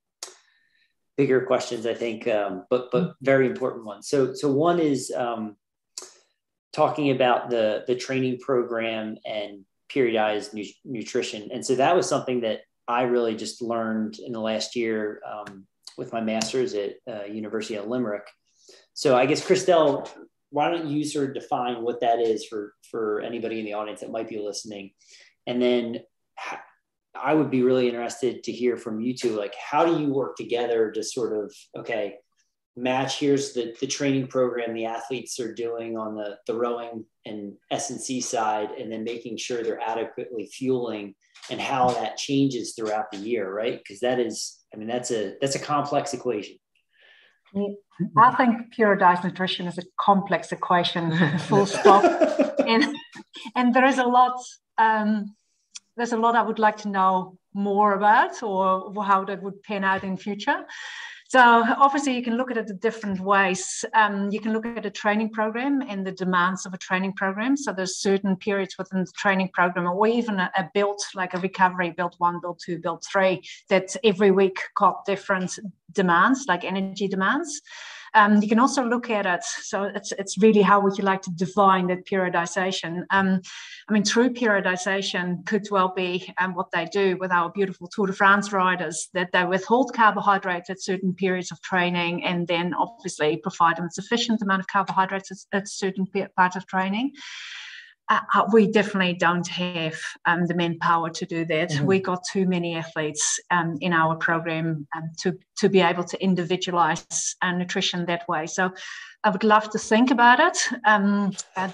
bigger questions, I think, but very important ones. So one is talking about the training program and periodized nutrition. And so that was something that I really just learned in the last year with my master's at University of Limerick. So I guess, Christel, why don't you sort of define what that is for anybody in the audience that might be listening? And then I would be really interested to hear from you two, like, how do you work together to sort of, match, here's the training program the athletes are doing on the rowing and S&C side, and then making sure they're adequately fueling, and how that changes throughout the year, right? Because that's a complex equation. I think periodized nutrition is a complex equation, full stop. And there is a lot. There's a lot I would like to know more about, or how that would pan out in future. So obviously you can look at it in different ways. You can look at a training program and the demands of a training program. So there's certain periods within the training program, or even a build, like a recovery, build 1, build 2, build 3, that every week got different demands, like energy demands. You can also look at it. So it's really how would you like to define that periodization? True periodization could well be what they do with our beautiful Tour de France riders, that they withhold carbohydrates at certain periods of training, and then obviously provide them a sufficient amount of carbohydrates at certain parts of training. we definitely don't have the manpower to do that. Mm-hmm. We got too many athletes in our program to be able to individualize nutrition that way. So I would love to think about it,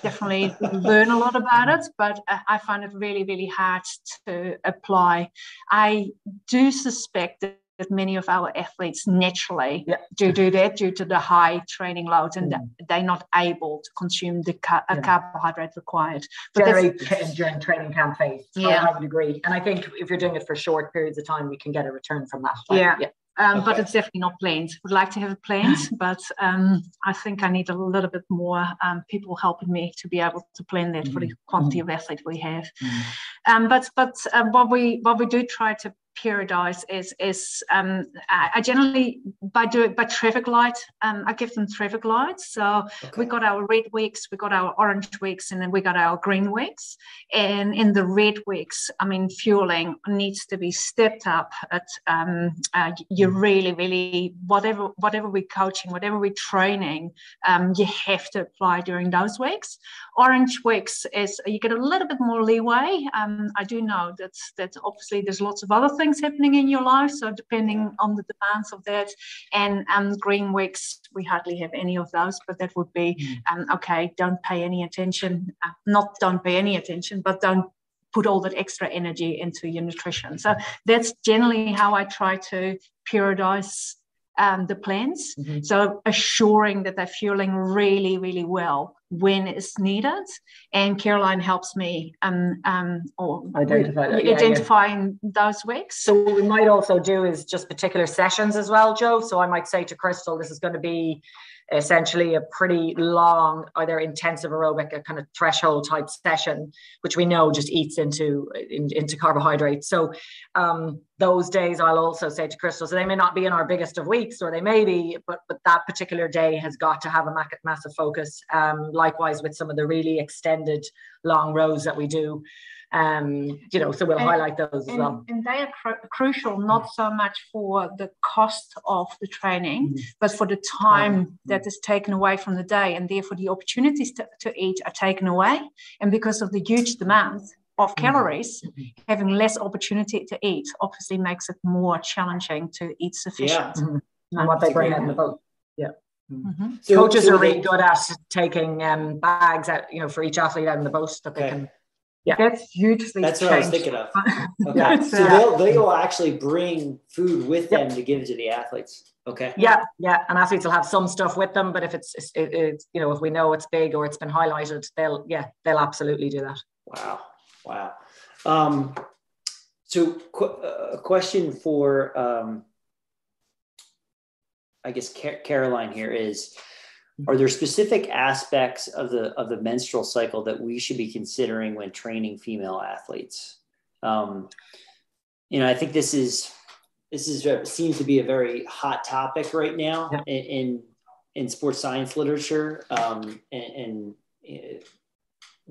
definitely learn a lot about it, but I find it really, really hard to apply. I do suspect that many of our athletes naturally do that due to the high training load, and they're not able to consume the carbohydrate required. But generally during training camp phase. Yeah. I would agree. And I think if you're doing it for short periods of time, we can get a return from that. Okay. But it's definitely not planned. Would like to have it planned, but I think I need a little bit more people helping me to be able to plan that for the quantity of athlete we have. But what we do try to periodize is I generally by traffic light, I give them traffic lights. So we got our red weeks, we got our orange weeks, and then we got our green weeks. And in the red weeks, I mean, fueling needs to be stepped up. You really whatever we're coaching, whatever we're training, you have to apply during those weeks. Orange weeks is you get a little bit more leeway. I do know that obviously there's lots of other things happening in your life, so depending on the demands of that. And green weeks, we hardly have any of those, but that would be okay, don't pay any attention, don't pay any attention, but don't put all that extra energy into your nutrition. So that's generally how I try to periodize the plans. So assuring that they're fueling really, really well when it's needed. And Caroline helps me identifying those weeks. So what we might also do is just particular sessions as well, Joe. So I might say to Christel, this is going to be essentially a pretty long, either intensive aerobic, a kind of threshold type session, which we know just eats into carbohydrates. So those days I'll also say to Christel, so they may not be in our biggest of weeks, or they may be, but that particular day has got to have a massive focus. Likewise with some of the really extended long rows that we do. So we'll highlight those as well. And they are crucial, not so much for the cost of the training, but for the time that is taken away from the day, and therefore the opportunities to eat are taken away. And because of the huge demand of calories, having less opportunity to eat obviously makes it more challenging to eat sufficient. And what they bring in the boat. So coaches are really good at taking bags out, for each athlete out in the boat that they can. That's hugely That's changed. what I was thinking of. Okay. So they will actually bring food with them to give to the athletes. Okay. Yeah. And athletes will have some stuff with them, but if it's if we know it's big or it's been highlighted, they'll absolutely do that. Wow. So a question for I guess Caroline here is, are there specific aspects of the menstrual cycle that we should be considering when training female athletes? I think this seems to be a very hot topic right now in sports science literature, and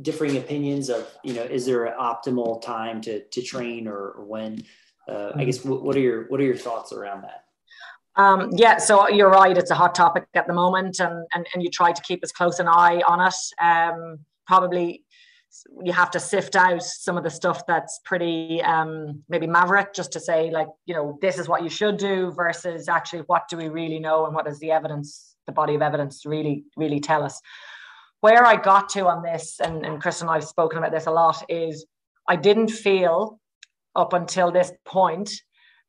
differing opinions of, is there an optimal time to train or when? I guess what are your thoughts around that? So you're right. It's a hot topic at the moment, and you try to keep as close an eye on it. Probably you have to sift out some of the stuff that's pretty maybe maverick, just to say, like, this is what you should do versus actually what do we really know and what does the body of evidence really, really tell us. Where I got to on this, and Chris and I have spoken about this a lot, is I didn't feel up until this point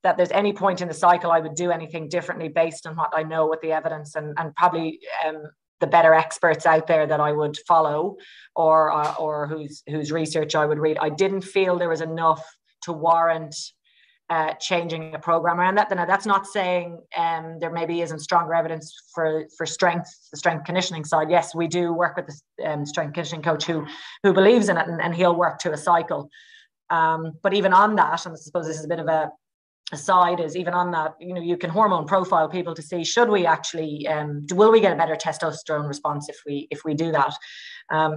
that there's any point in the cycle I would do anything differently based on what I know with the evidence, and probably the better experts out there that I would follow or whose research I would read. I didn't feel there was enough to warrant changing a program around that. Now, that's not saying there maybe isn't stronger evidence for strength, the strength conditioning side. Yes, we do work with the strength conditioning coach who believes in it, and he'll work to a cycle. But even on that, and I suppose this is a bit of a aside, is even on that, you can hormone profile people to see, should we actually will we get a better testosterone response if we do that.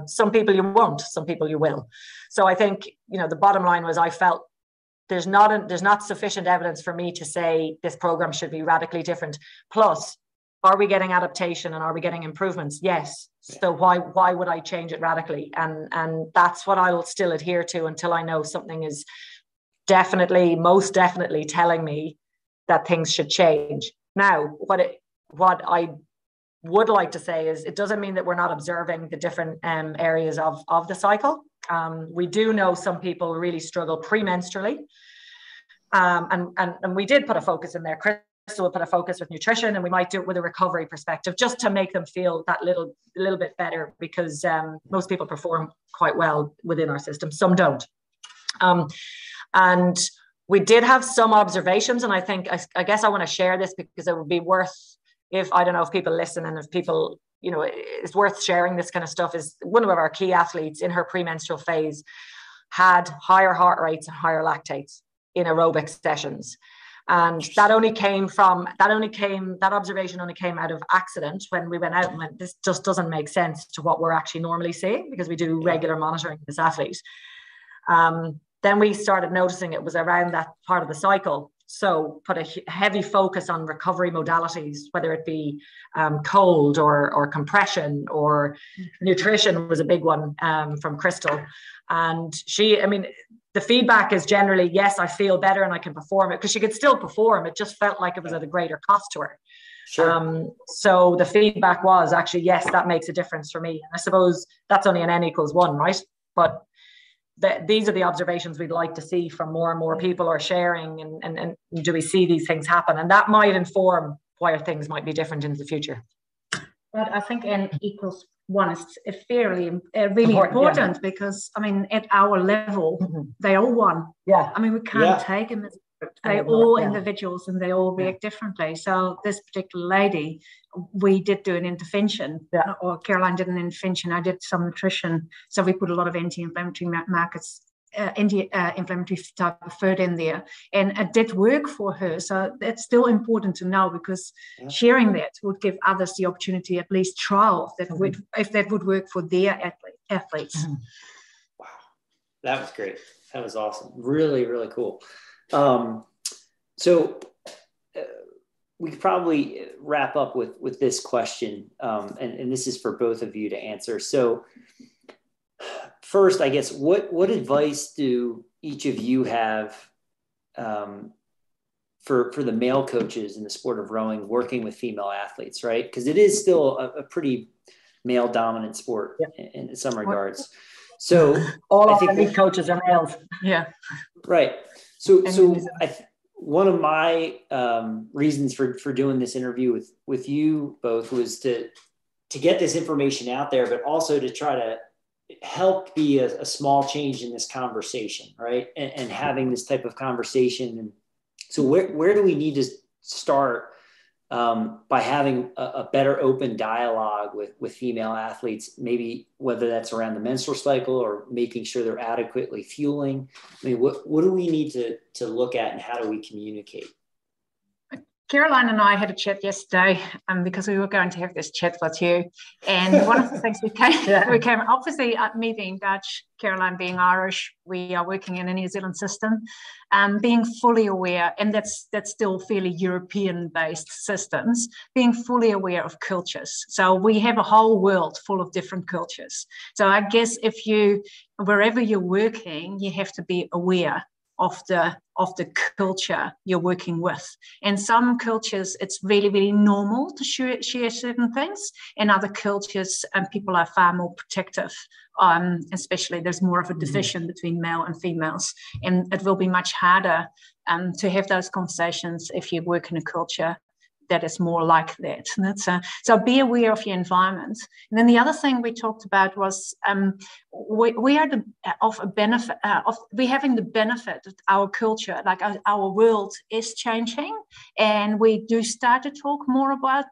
Some people you won't, some people you will. So I think the bottom line was, I felt there's not sufficient evidence for me to say this program should be radically different. Plus are we getting adaptation and are we getting improvements? Yes. So why would I change it radically? And that's what I will still adhere to until I know something is most definitely telling me that things should change. Now, what I would like to say is it doesn't mean that we're not observing the different areas of the cycle. We do know some people really struggle premenstrually. And we did put a focus in there. Christel will put a focus with nutrition, and we might do it with a recovery perspective just to make them feel that little bit better, because most people perform quite well within our system. Some don't. And we did have some observations, and I guess I want to share this because it would be worth, I don't know if people listen and if people, it's worth sharing this kind of stuff. Is one of our key athletes in her premenstrual phase had higher heart rates and higher lactates in aerobic sessions. And that observation only came out of accident when we went out and went, this just doesn't make sense to what we're actually normally seeing, because we do regular monitoring of this athlete. Then we started noticing it was around that part of the cycle. So put a heavy focus on recovery modalities, whether it be cold or compression, or nutrition was a big one from Christel. And the feedback is generally, yes, I feel better and I can perform it, because she could still perform. It just felt like it was at a greater cost to her. Sure. So the feedback was actually, yes, that makes a difference for me. And I suppose that's only an N=1, right? But these are the observations we'd like to see from more and more people are sharing, and do we see these things happen? And that might inform why things might be different in the future. But I think N=1 is fairly really important, because at our level, they all one. Yeah. We can't take them as they're all individuals, and they all react differently. So this particular lady, we did do an intervention, or Caroline did an intervention. I did some nutrition. So we put a lot of anti-inflammatory markers, anti-inflammatory type of food in there, and it did work for her. So that's still important to know, because sharing that would give others the opportunity, at least trial that if that would work for their athletes. Wow, that was great. That was awesome. Really, really cool. So we could probably wrap up with this question, and this is for both of you to answer. So first, I guess, what advice do each of you have for the male coaches in the sport of rowing working with female athletes, right? Because it is still a pretty male-dominant sport in some regards. So all I think these coaches are males. Yeah. Right. So one of my reasons for doing this interview with you both was to get this information out there, but also to try to help be a small change in this conversation, right? And having this type of conversation. And so where do we need to start by having a better open dialogue with female athletes, maybe whether that's around the menstrual cycle or making sure they're adequately fueling? What do we need to look at, and how do we communicate? Caroline and I had a chat yesterday because we were going to have this chat with you. And one of the things we came obviously, me being Dutch, Caroline being Irish, we are working in a New Zealand system, being fully aware, and that's still fairly European-based systems, being fully aware of cultures. So we have a whole world full of different cultures. So I guess wherever you're working, you have to be aware of the culture you're working with. And some cultures, it's really, really normal to share certain things. In other cultures, people are far more protective, especially there's more of a division between male and females. And it will be much harder to have those conversations if you work in a culture that is more like that. And that's so be aware of your environment. And then the other thing we talked about was we are we're having the benefit that our culture, like our world, is changing, and we do start to talk more about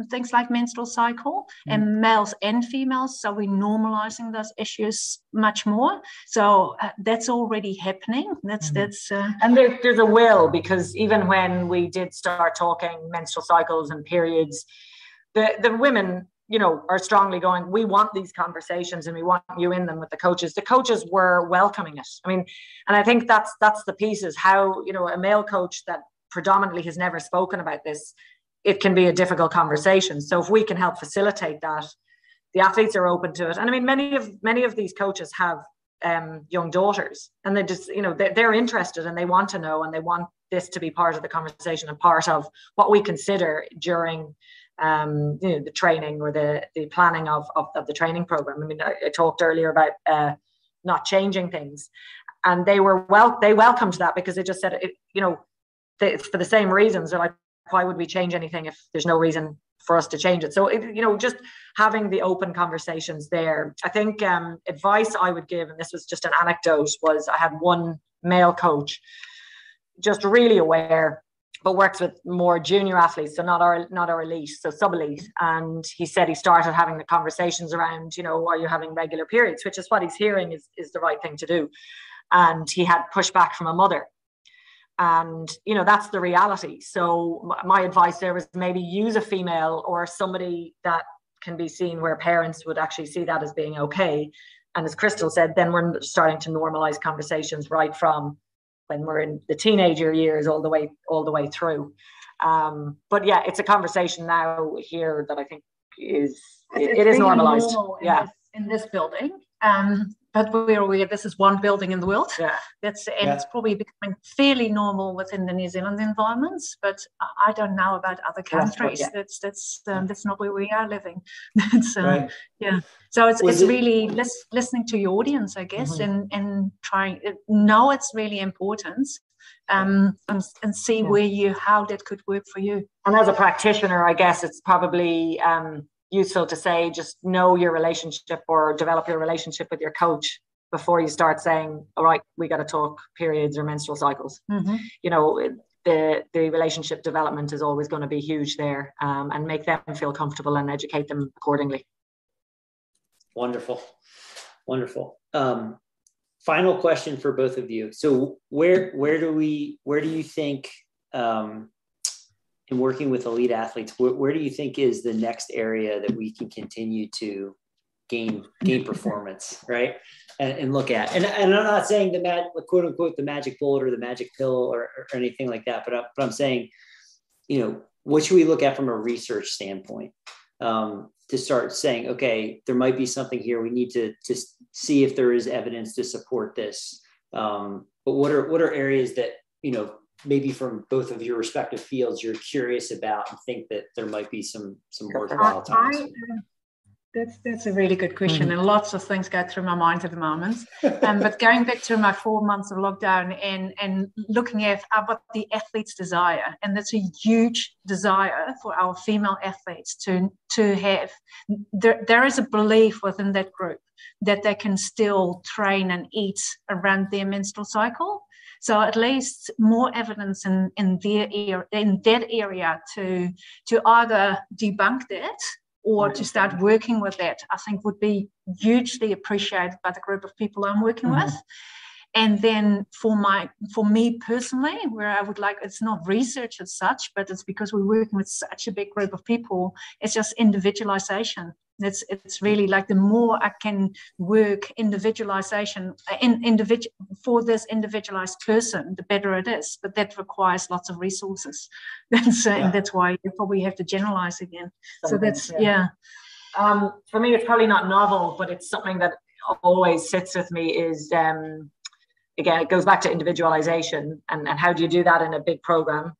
things like menstrual cycle and males and females. So we're normalizing those issues much more. So that's already happening. And there's a will, because even when we did start talking menstrual cycles and periods, the women, are strongly going, we want these conversations and we want you in them with the coaches. The coaches were welcoming it. And I think that's the piece, is how, a male coach that predominantly has never spoken about this it can be a difficult conversation. So if we can help facilitate that, the athletes are open to it. And I mean, many of these coaches have young daughters, and they just, they're interested and they want to know, and they want this to be part of the conversation and part of what we consider during the training or the planning of the training program. I mean, I talked earlier about not changing things, and they welcomed that, because they just said, for the same reasons. They're like, why would we change anything if there's no reason for us to change it? So, just having the open conversations there. I think advice I would give, and this was just an anecdote, was I had one male coach, just really aware, but works with more junior athletes, so not our elite, so sub-elite. And he said he started having the conversations around, are you having regular periods, which is what he's hearing is the right thing to do. And he had pushback from a mother. And, that's the reality. So my advice there was maybe use a female or somebody that can be seen where parents would actually see that as being okay. And as Christel said, then we're starting to normalize conversations right from when we're in the teenager years all the way through. But yeah, it's a conversation now here that I think it is really normalized. In this building. But we're aware this is one building in the world. Yeah. It's probably becoming fairly normal within the New Zealand environments, but I don't know about other countries. That's not where we are living. Right. Yeah. So it's really listening to your audience, I guess, and trying know it's really important. And see how that could work for you. And as a practitioner, I guess it's probably useful to say, just know your relationship or develop your relationship with your coach before you start saying, all right, we got to talk periods or menstrual cycles. The relationship development is always going to be huge there, and make them feel comfortable and educate them accordingly. Wonderful. Final question for both of you. So where do you think, in working with elite athletes, where do you think is the next area that we can continue to gain performance, right? And look at, and I'm not saying quote unquote the magic bullet or the magic pill or anything like that, but I'm saying, what should we look at from a research standpoint to start saying, okay, there might be something here. We need to see if there is evidence to support this. But what are areas that, maybe from both of your respective fields, you're curious about and think that there might be some worthwhile times? That's a really good question, and lots of things go through my mind at the moment. But going back to my 4 months of lockdown and looking at what the athletes desire, and that's a huge desire for our female athletes to have. There is a belief within that group that they can still train and eat around their menstrual cycle. So at least more evidence in that area to either debunk that or to start working with that, I think would be hugely appreciated by the group of people I'm working with. And then for me personally, where I would like, it's not research as such, but it's because we're working with such a big group of people, it's just individualization. It's really like the more I can work individualization for this individualized person, the better it is. But that requires lots of resources. And that's why you probably have to generalize again. So that's, for me, it's probably not novel, but it's something that always sits with me is, again, it goes back to individualization and how do you do that in a big program?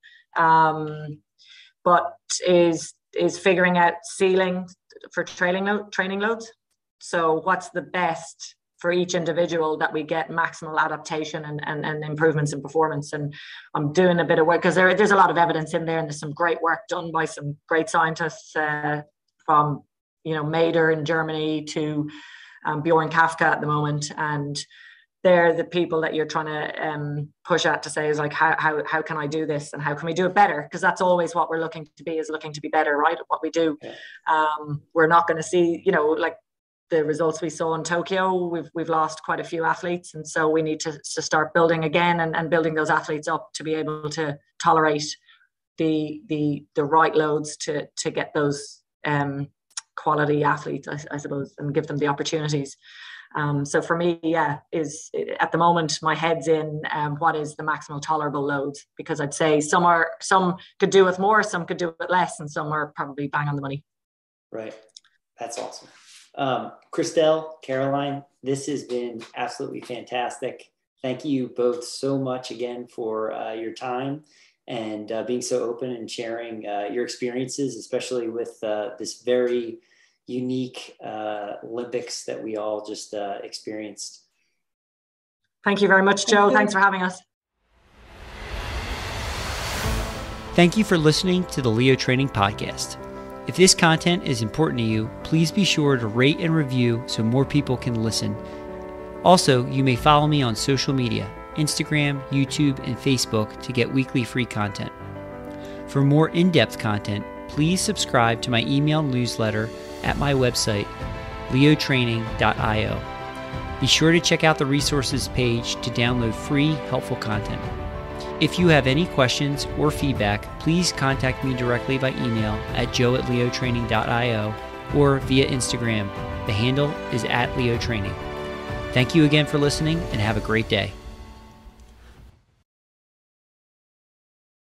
But is figuring out ceiling for training loads. So what's the best for each individual that we get maximal adaptation and improvements in performance? And I'm doing a bit of work because there's a lot of evidence in there, and there's some great work done by some great scientists from Mader in Germany to Bjorn Kafka at the moment, and they're the people that you're trying to push at to say is like, how can I do this and how can we do it better? Because that's always what we're looking to be better, right, at what we do. We're not going to see, like the results we saw in Tokyo. We've lost quite a few athletes, and so we need to start building again and building those athletes up to be able to tolerate the right loads to get those quality athletes, I suppose, and give them the opportunities. So for me, is at the moment my head's in what is the maximal tolerable load, because I'd say some could do with more, some could do with less, and some are probably bang on the money. Right. That's awesome. Christel, Caroline, this has been absolutely fantastic. Thank you both so much again for your time and being so open and sharing your experiences, especially with this very unique Olympics that we all just experienced. Thank you very much, Joe. Thanks for having us. Thank you for listening to the Leo Training Podcast. If this content is important to you, please be sure to rate and review so more people can listen. Also, you may follow me on social media, Instagram, YouTube, and Facebook to get weekly free content. For more in-depth content, please subscribe to my email newsletter at my website, leotraining.io. Be sure to check out the resources page to download free, helpful content. If you have any questions or feedback, please contact me directly by email at joe@leotraining.io or via Instagram. The handle is @leotraining. Thank you again for listening and have a great day.